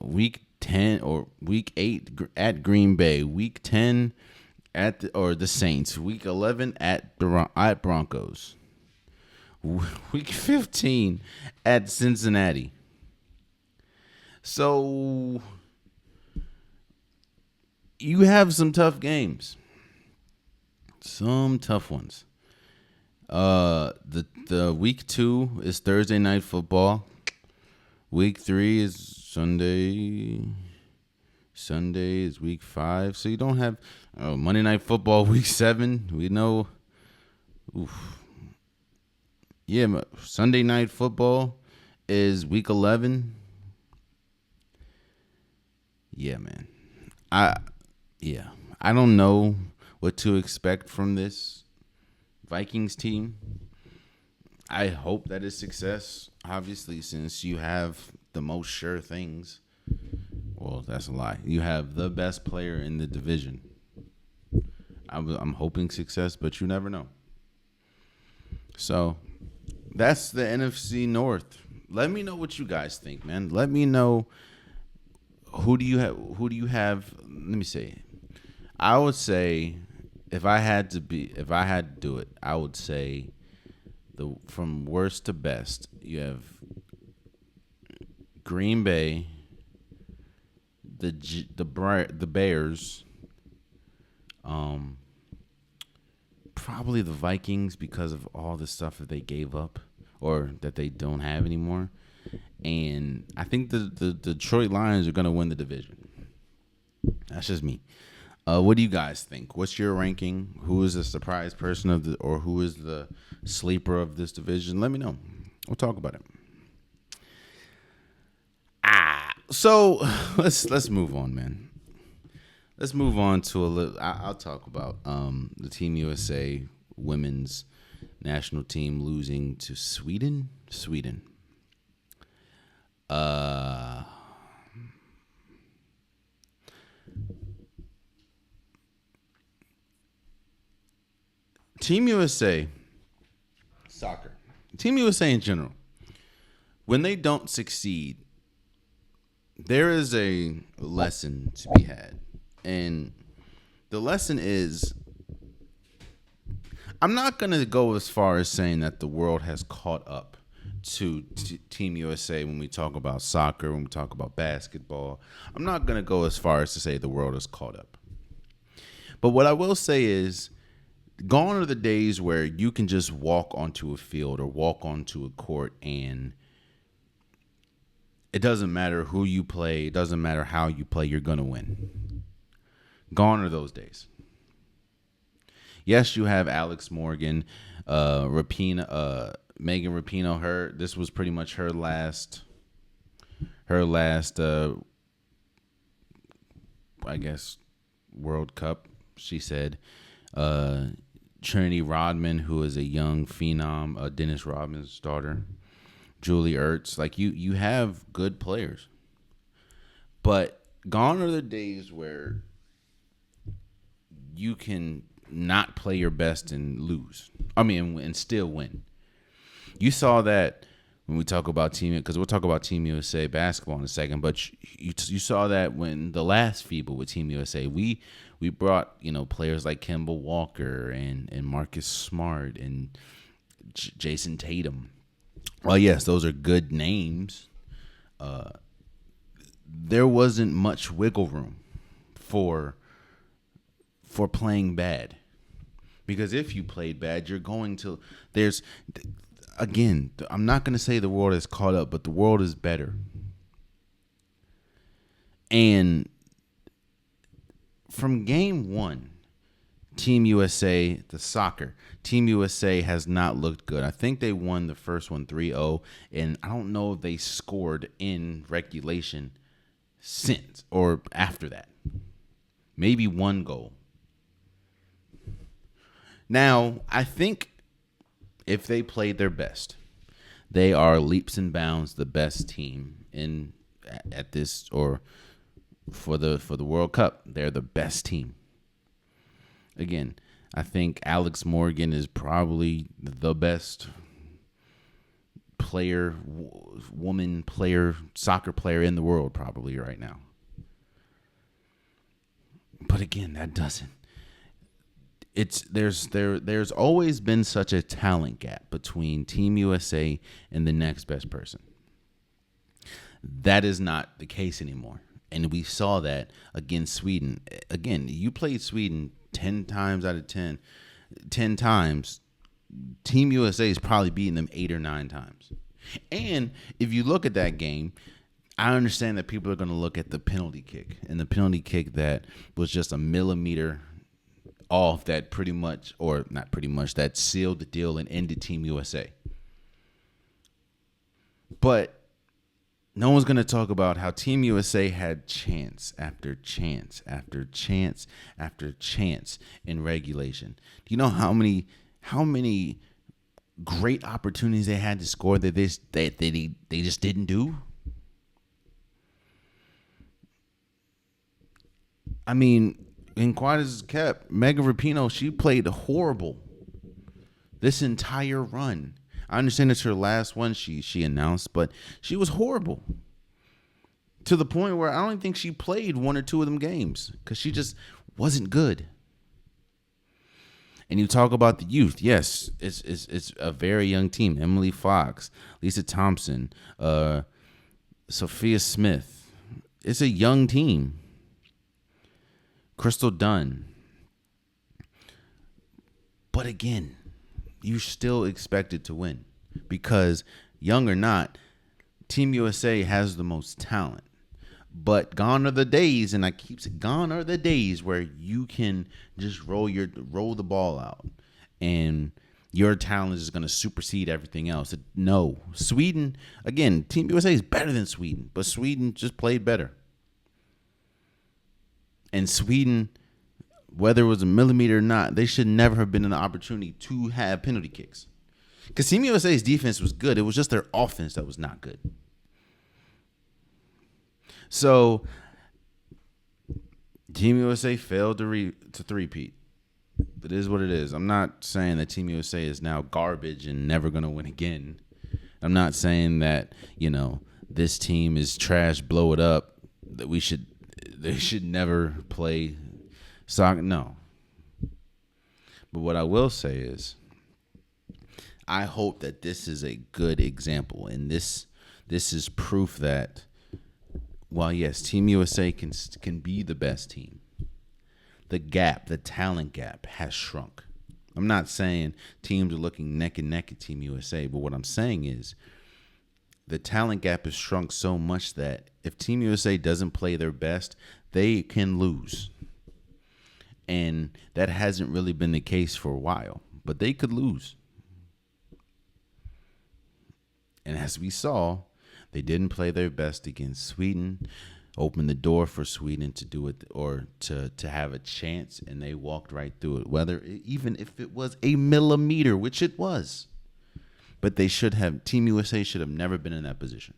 Week 10 or week 8 at Green Bay. Week 10 at the Saints. Week 11 at Broncos. Week 15 at Cincinnati. So you have some tough games. Some tough ones. The week 2 is Thursday Night Football. Week 3 is Sunday. Sunday is week 5. So you don't have Monday Night Football week 7. We know. Oof. Yeah, Sunday Night Football is week 11. Yeah, man. I don't know what to expect from this Vikings team. I hope that it's success, obviously, since you have the most sure things. Well, that's a lie. You have the best player in the division. I'm hoping success, but you never know. So that's the NFC North. Let me know what you guys think, man. Let me know who do you have. Let me see. I would say if I had to do it, I would say from worst to best, you have Green Bay, the Bears, probably the Vikings because of all the stuff that they gave up or that they don't have anymore. And I think the Detroit Lions are going to win the division. That's just me. What do you guys think? What's your ranking? Who is the surprise person or who is the sleeper of this division? Let me know. We'll talk about it. So let's move on, man. Let's move on to a little. I'll talk about the Team USA women's national team losing to Sweden. Team USA soccer. Team USA in general. When they don't succeed, there is a lesson to be had. And the lesson is, I'm not going to go as far as saying that the world has caught up to Team USA when we talk about soccer, when we talk about basketball. I'm not going to go as far as to say the world is caught up. But what I will say is, gone are the days where you can just walk onto a field or walk onto a court and it doesn't matter who you play, it doesn't matter how you play, you're going to win. Gone are those days. Yes, you have Alex Morgan, Rapinoe, Megan Rapinoe. This was pretty much her last, I guess, World Cup. She said, Trinity Rodman, who is a young phenom, Dennis Rodman's daughter, Julie Ertz. Like you have good players, but gone are the days where you can not play your best and lose. And still win. You saw that when we talk about because we'll talk about Team USA basketball in a second, but you saw that when the last FIBA with Team USA, we brought, players like Kemba Walker and Marcus Smart and Jason Tatum. Well, yes, those are good names. There wasn't much wiggle room for playing bad. Because if you played bad, you're going to again, I'm not going to say the world is caught up, but the world is better. And from game one, Team USA, the soccer, Team USA has not looked good. I think they won the first one 3-0, and I don't know if they scored in regulation since or after that. Maybe one goal. Now, I think if they played their best, they are leaps and bounds the best team at this, or for the World Cup. They're the best team. Again, I think Alex Morgan is probably the best woman player, soccer player in the world probably right now. But again, that doesn't. There's always been such a talent gap between Team USA and the next best person. That is not the case anymore. And we saw that against Sweden. Again, you played Sweden 10 times out of 10 times. Team USA is probably beating them 8 or 9 times. And if you look at that game, I understand that people are going to look at the penalty kick. And the penalty kick that was just a millimeter off that pretty much, or not pretty much, that sealed the deal and ended Team USA. But no one's going to talk about how Team USA had chance after chance after chance after chance in regulation. Do you know how many great opportunities they had to score that they just didn't do? I mean, in quiet as kept, Megan Rapinoe, she played horrible this entire run. I understand it's her last one she announced, but she was horrible to the point where I don't think she played 1 or 2 of them games because she just wasn't good. And you talk about the youth. Yes, it's a very young team. Emily Fox, Lisa Thompson, Sophia Smith. It's a young team. Crystal Dunn. But again, you still expected to win because, young or not, Team USA has the most talent. But gone are the days, and I keep saying, gone are the days where you can just roll the ball out and your talent is going to supersede everything else. No. Sweden, again, Team USA is better than Sweden, but Sweden just played better. And Sweden, whether it was a millimeter or not, they should never have been in the opportunity to have penalty kicks. Because Team USA's defense was good. It was just their offense that was not good. So Team USA failed to three-peat. It is what it is. I'm not saying that Team USA is now garbage and never going to win again. I'm not saying that, this team is trash, blow it up, that they should never play soccer. No. But what I will say is I hope that this is a good example, and this is proof that while yes, Team USA can be the best team, the talent gap has shrunk. I'm not saying teams are looking neck and neck at Team USA, but what I'm saying is the talent gap has shrunk so much that if Team USA doesn't play their best, they can lose. And that hasn't really been the case for a while, but they could lose. And as we saw, they didn't play their best against Sweden, opened the door for Sweden to do it or to have a chance, and they walked right through it, even if it was a millimeter, which it was. But Team USA should have never been in that position.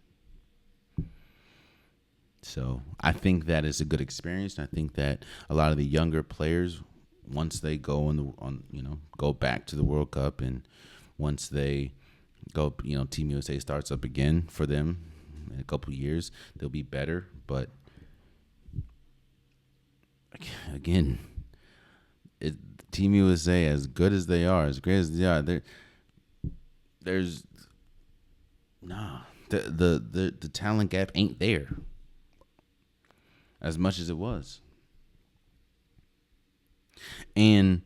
So I think that is a good experience. And I think that a lot of the younger players, once they go go back to the World Cup, and once they go, Team USA starts up again for them in a couple of years, they'll be better. But again, Team USA, as good as they are, as great as they are, the talent gap ain't there as much as it was. And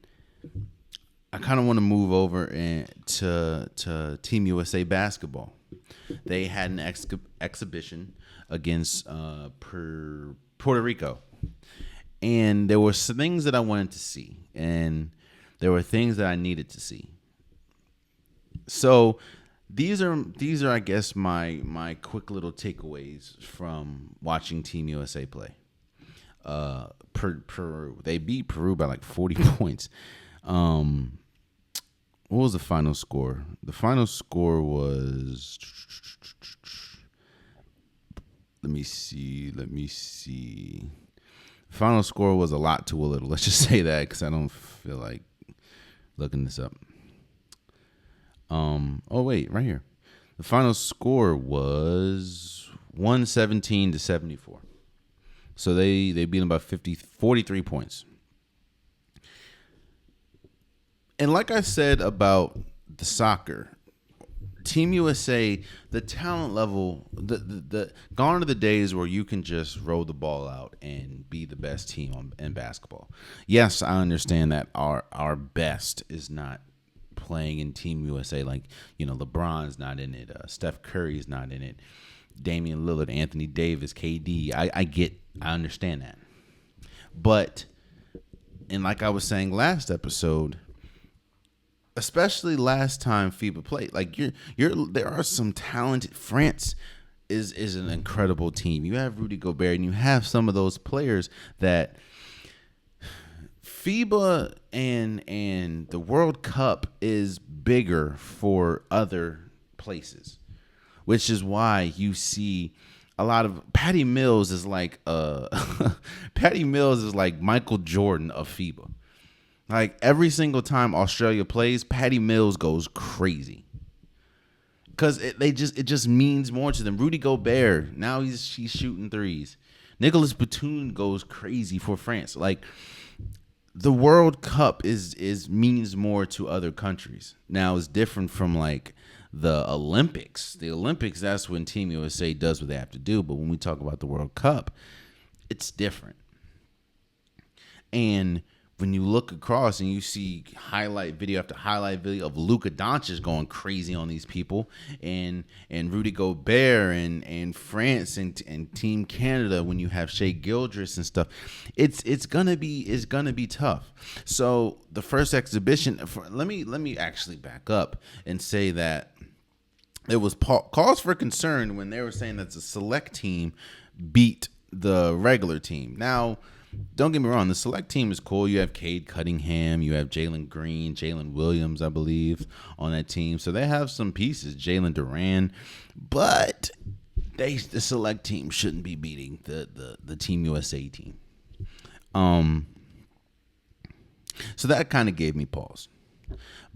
I kind of want to move over to Team USA basketball. They had an exhibition against Puerto Rico. And there were some things that I wanted to see. And there were things that I needed to see. So these are I guess my quick little takeaways from watching Team USA play. Peru, they beat Peru by like 40 points. What was the final score? The final score was, let me see. The final score was a lot to a little. Let's just say that, because I don't feel like looking this up. Oh wait, right here. The final score was 117-74. So they beat them by 43 points. And like I said about the soccer, Team USA, the talent level, the gone are the days where you can just roll the ball out and be the best team in basketball. Yes, I understand that our best is not playing in Team USA. Like, LeBron's not in it. Steph Curry's not in it. Damian Lillard, Anthony Davis, KD. I understand that. But, and like I was saying last episode, especially last time FIBA played, like there are some talented. France is an incredible team. You have Rudy Gobert, and you have some of those players that FIBA and the World Cup is bigger for other places, which is why you see a lot of Patty Mills is like Patty Mills is like Michael Jordan of FIBA. Like every single time Australia plays, Patty Mills goes crazy because it just means more to them. Rudy Gobert, now she's shooting threes. Nicolas Batum goes crazy for France. Like the World Cup means more to other countries. Now it's different from like the Olympics. The Olympics, that's when Team USA does what they have to do. But when we talk about the World Cup, it's different. And when you look across and you see highlight video after highlight video of Luka Doncic going crazy on these people, and Rudy Gobert and France and Team Canada, when you have Shea Gildress and stuff, it's gonna be tough. So the first exhibition, let me actually back up and say that it was cause for concern when they were saying that the select team beat the regular team. Now, don't get me wrong, the select team is cool. You have Cade Cunningham, you have Jalen Green, Jalen Williams, I believe, on that team. So they have some pieces, Jalen Duran, but the select team shouldn't be beating the Team USA team. So that kind of gave me pause.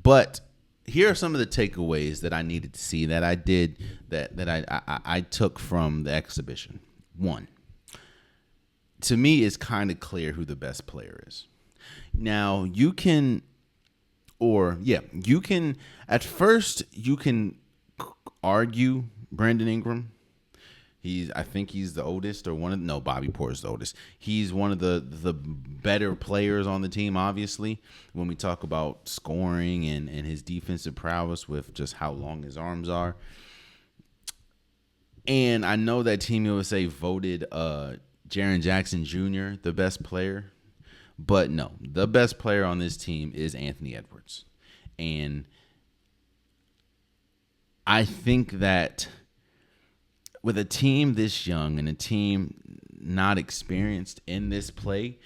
But here are some of the takeaways that I needed to see that I did that I took from the exhibition. One, to me, it's kind of clear who the best player is. Now, at first, you can argue Brandon Ingram. I think he's the oldest, or Bobby Portis the oldest. He's one of the better players on the team, obviously, when we talk about scoring and his defensive prowess with just how long his arms are. And I know that Team USA voted Jaren Jackson Jr. the best player, but no, the best player on this team is Anthony Edwards. And I think that with a team this young and a team not experienced in this play,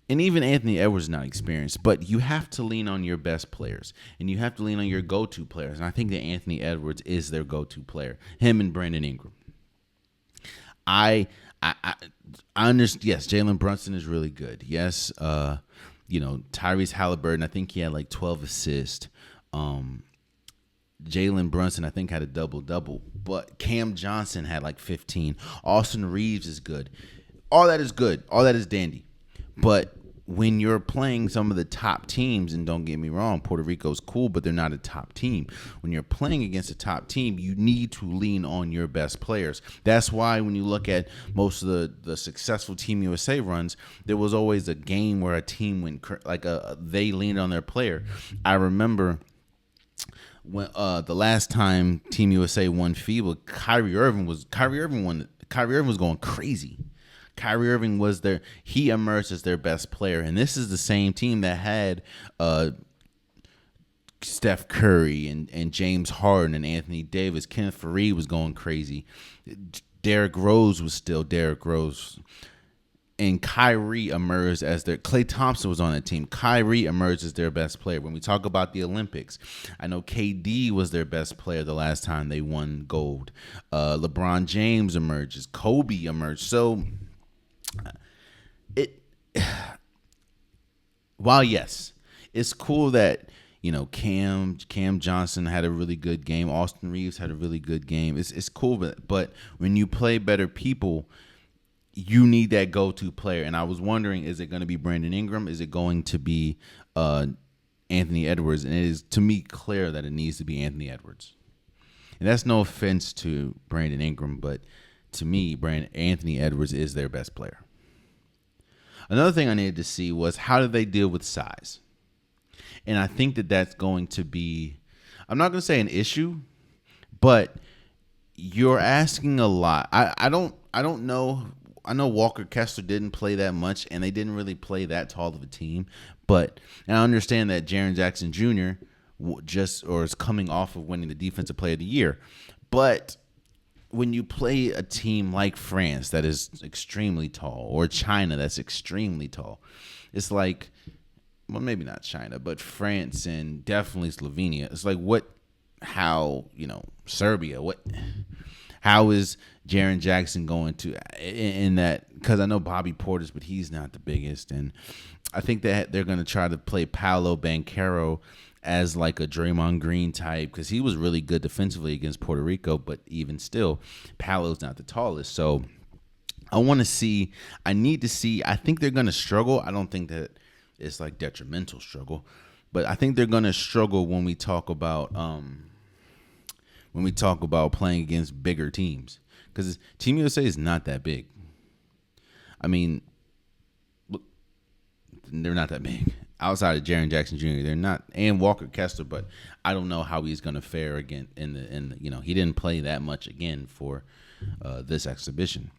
and even Anthony Edwards not experienced, but you have to lean on your best players, and you have to lean on your go-to players. And I think that Anthony Edwards is their go-to player, him and Brandon Ingram. I understand. Yes, Jalen Brunson is really good. Yes, Tyrese Halliburton, I think he had like 12 assists. Jalen Brunson, I think, had a double-double. But Cam Johnson had like 15. Austin Reeves is good. All that is good. All that is dandy. But when you're playing some of the top teams, and don't get me wrong, Puerto Rico's cool, but they're not a top team. When you're playing against a top team, you need to lean on your best players. That's why when you look at most of the successful Team USA runs, there was always a game where a team went they leaned on their player. I remember when the last time Team USA won FIBA, Kyrie Irving was going crazy. Kyrie Irving he emerged as their best player. And this is the same team that had Steph Curry and James Harden and Anthony Davis. Kenneth Faried was going crazy. Derrick Rose was still Derrick Rose. And Kyrie emerged as Klay Thompson was on that team. Kyrie emerged as their best player. When we talk about the Olympics, I know KD was their best player the last time they won gold. LeBron James emerges. Kobe emerged. So while yes, it's cool that Cam Johnson had a really good game. Austin Reeves had a really good game. It's cool, but when you play better people, you need that go-to player. And I was wondering, is it going to be Brandon Ingram? Is it going to be Anthony Edwards? And it is, to me, clear that it needs to be Anthony Edwards. And that's no offense to Brandon Ingram, but to me, Anthony Edwards is their best player. Another thing I needed to see was, how do they deal with size? And I think that that's going to be, I'm not going to say an issue, but you're asking a lot. I don't know. I know Walker Kessler didn't play that much, and they didn't really play that tall of a team. And I understand that Jaren Jackson Jr. is coming off of winning the Defensive Player of the Year. But when you play a team like France that is extremely tall, or China that's extremely tall, it's like, well, maybe not China, but France and definitely Slovenia. It's like, Serbia, how is Jaren Jackson going to in that? Because I know Bobby Portis, but he's not the biggest. And I think that they're going to try to play Paolo Banchero as like a Draymond Green type, because he was really good defensively against Puerto Rico, but even still, Paolo's not the tallest. So I need to see. I think they're going to struggle. I don't think that it's like detrimental struggle, but I think they're going to struggle when we talk about playing against bigger teams, because Team USA is not that big. I mean, they're not that big. outside of Jaren Jackson Jr., they're not, and Walker Kessler, but I don't know how he's going to fare again he didn't play that much again for this exhibition.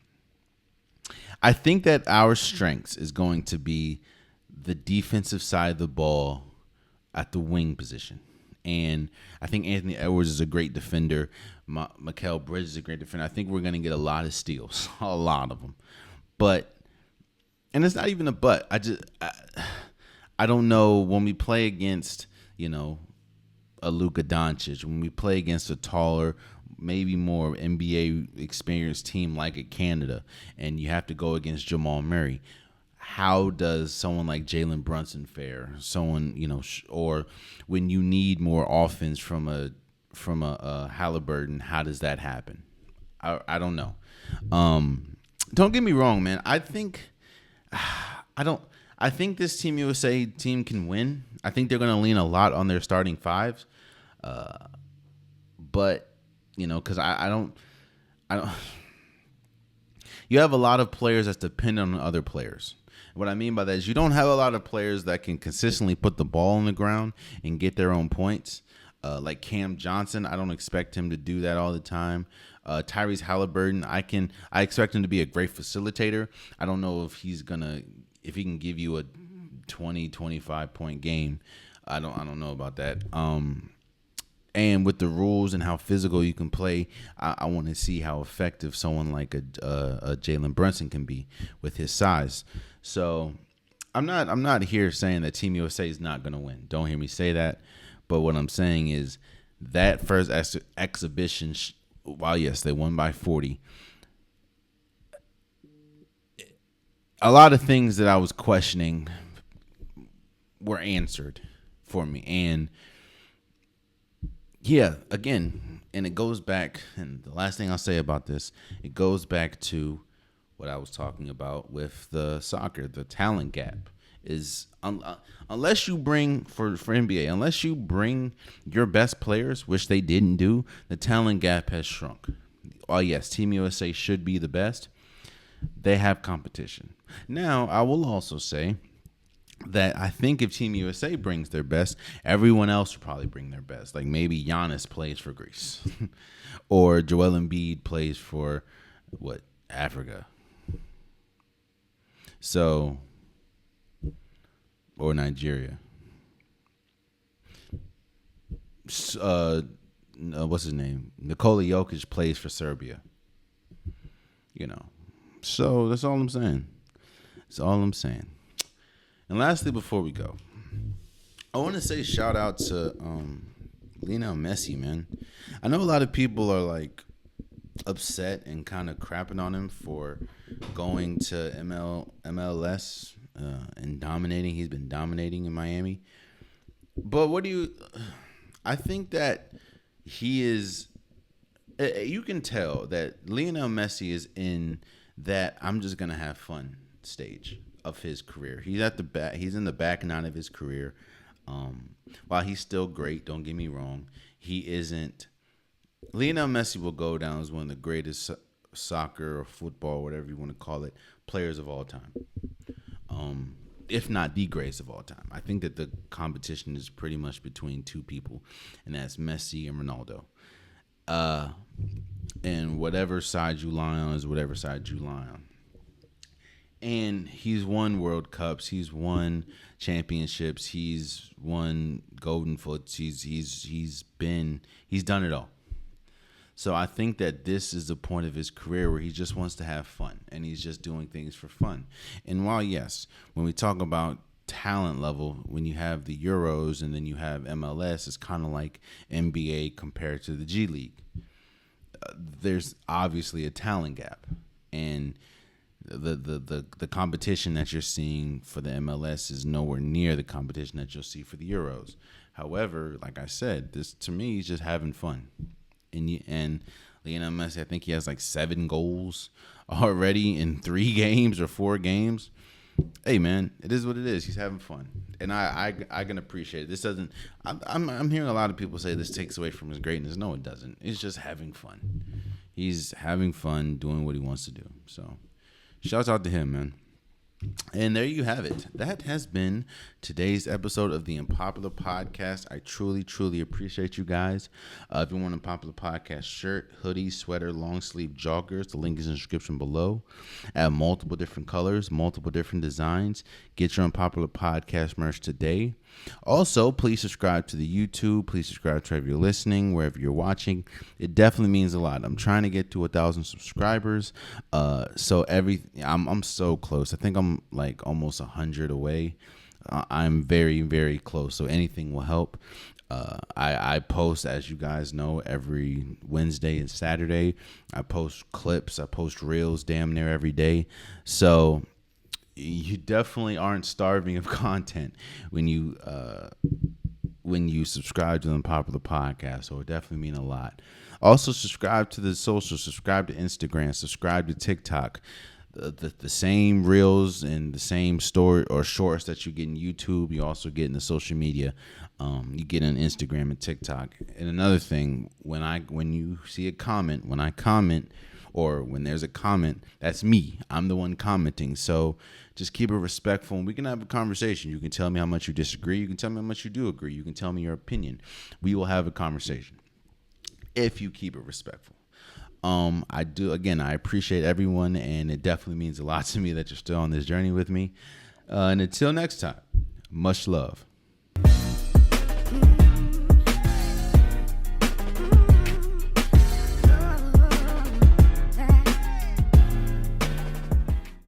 I think that our strengths is going to be the defensive side of the ball at the wing position. And I think Anthony Edwards is a great defender. Mikal Bridges is a great defender. I think we're going to get a lot of steals, a lot of them. But, and it's not even a but. I don't know when we play against, a Luka Doncic, when we play against a taller, maybe more NBA experienced team like a Canada, and you have to go against Jamal Murray. How does someone like Jalen Brunson fare? Someone, or when you need more offense from a Halliburton, how does that happen? I don't know. Don't get me wrong, man. I think this Team USA team can win. I think they're going to lean a lot on their starting fives. But because I don't. You have a lot of players that's dependent on other players. What I mean by that is you don't have a lot of players that can consistently put the ball on the ground and get their own points. Like Cam Johnson, I don't expect him to do that all the time. Tyrese Halliburton, I expect him to be a great facilitator. I don't know if he can give you a 20, 25 point game. I don't know about that. And with the rules and how physical you can play, I want to see how effective someone like a Jalen Brunson can be with his size. So I'm not here saying that Team USA is not going to win. Don't hear me say that. But what I'm saying is that first exhibition, while yes, they won by 40, a lot of things that I was questioning were answered for me. And yeah, again, and it goes back, and the last thing I'll say about this, it goes back to what I was talking about with the soccer, the talent gap is unless you bring for NBA, unless you bring your best players, which they didn't do, the talent gap has shrunk. Oh yes, Team USA should be the best. They have competition. Now, I will also say that I think if Team USA brings their best, everyone else will probably bring their best. Like maybe Giannis plays for Greece or Joel Embiid plays for Africa. So, or Nigeria. What's his name? Nikola Jokic plays for Serbia. So that's all I'm saying. That's all I'm saying. And lastly, before we go, I want to say shout out to Lionel Messi, man. I know a lot of people are like upset and kind of crapping on him for going to MLS and dominating. He's been dominating in Miami. But I think that he is, you can tell that Lionel Messi is in that I'm just going to have fun stage of his career. He's at the back. He's in the back nine of his career. While he's still great, don't get me wrong, he isn't. Lionel Messi will go down as one of the greatest soccer or football, whatever you want to call it, players of all time. If not the greatest of all time. I think that the competition is pretty much between two people, and that's Messi and Ronaldo. And whatever side you lie on is whatever side you lie on. And he's won World Cups. He's won championships. He's won Golden Foots. He's done it all. So I think that this is the point of his career where he just wants to have fun, and he's just doing things for fun. And while, yes, when we talk about talent level, when you have the Euros and then you have MLS, it's kind of like NBA compared to the G League. There's obviously a talent gap, and the competition that you're seeing for the MLS is nowhere near the competition that you'll see for the Euros. However, like I said, this to me is just having fun. And Lionel Messi, I think he has like 7 goals already in 3 games or 4 games. Hey man, it is what it is. He's having fun, and I can appreciate it. This doesn't. I'm hearing a lot of people say this takes away from his greatness. No, it doesn't. It's just having fun. He's having fun doing what he wants to do. So, shouts out to him, man. And there you have it. That has been today's episode of the Unpopular Podcast. I truly, truly appreciate you guys. If you want an Unpopular Podcast shirt, hoodie, sweater, long sleeve joggers, the link is in the description below. I have multiple different colors, multiple different designs. Get your Unpopular Podcast merch today. Also, please subscribe to the YouTube. Please subscribe to wherever you're listening, wherever you're watching. It definitely means a lot. I'm trying to get to 1,000 subscribers. I'm so close. I think I'm like almost 100 away. I'm very, very close. So anything will help. I post, as you guys know, every Wednesday and Saturday. I post clips. I post reels damn near every day. So you definitely aren't starving of content when you subscribe to the Unpopular Podcast. So it definitely means a lot. Also, subscribe to the socials. Subscribe to Instagram. Subscribe to TikTok. The same reels and the same story or shorts that you get in YouTube, you also get in the social media. You get on Instagram and TikTok. And another thing, when you see a comment, when I comment, or when there's a comment, that's me. I'm the one commenting. So just keep it respectful, and we can have a conversation. You can tell me how much you disagree. You can tell me how much you do agree. You can tell me your opinion. We will have a conversation if you keep it respectful. I appreciate everyone, and it definitely means a lot to me that you're still on this journey with me. And until next time, much love.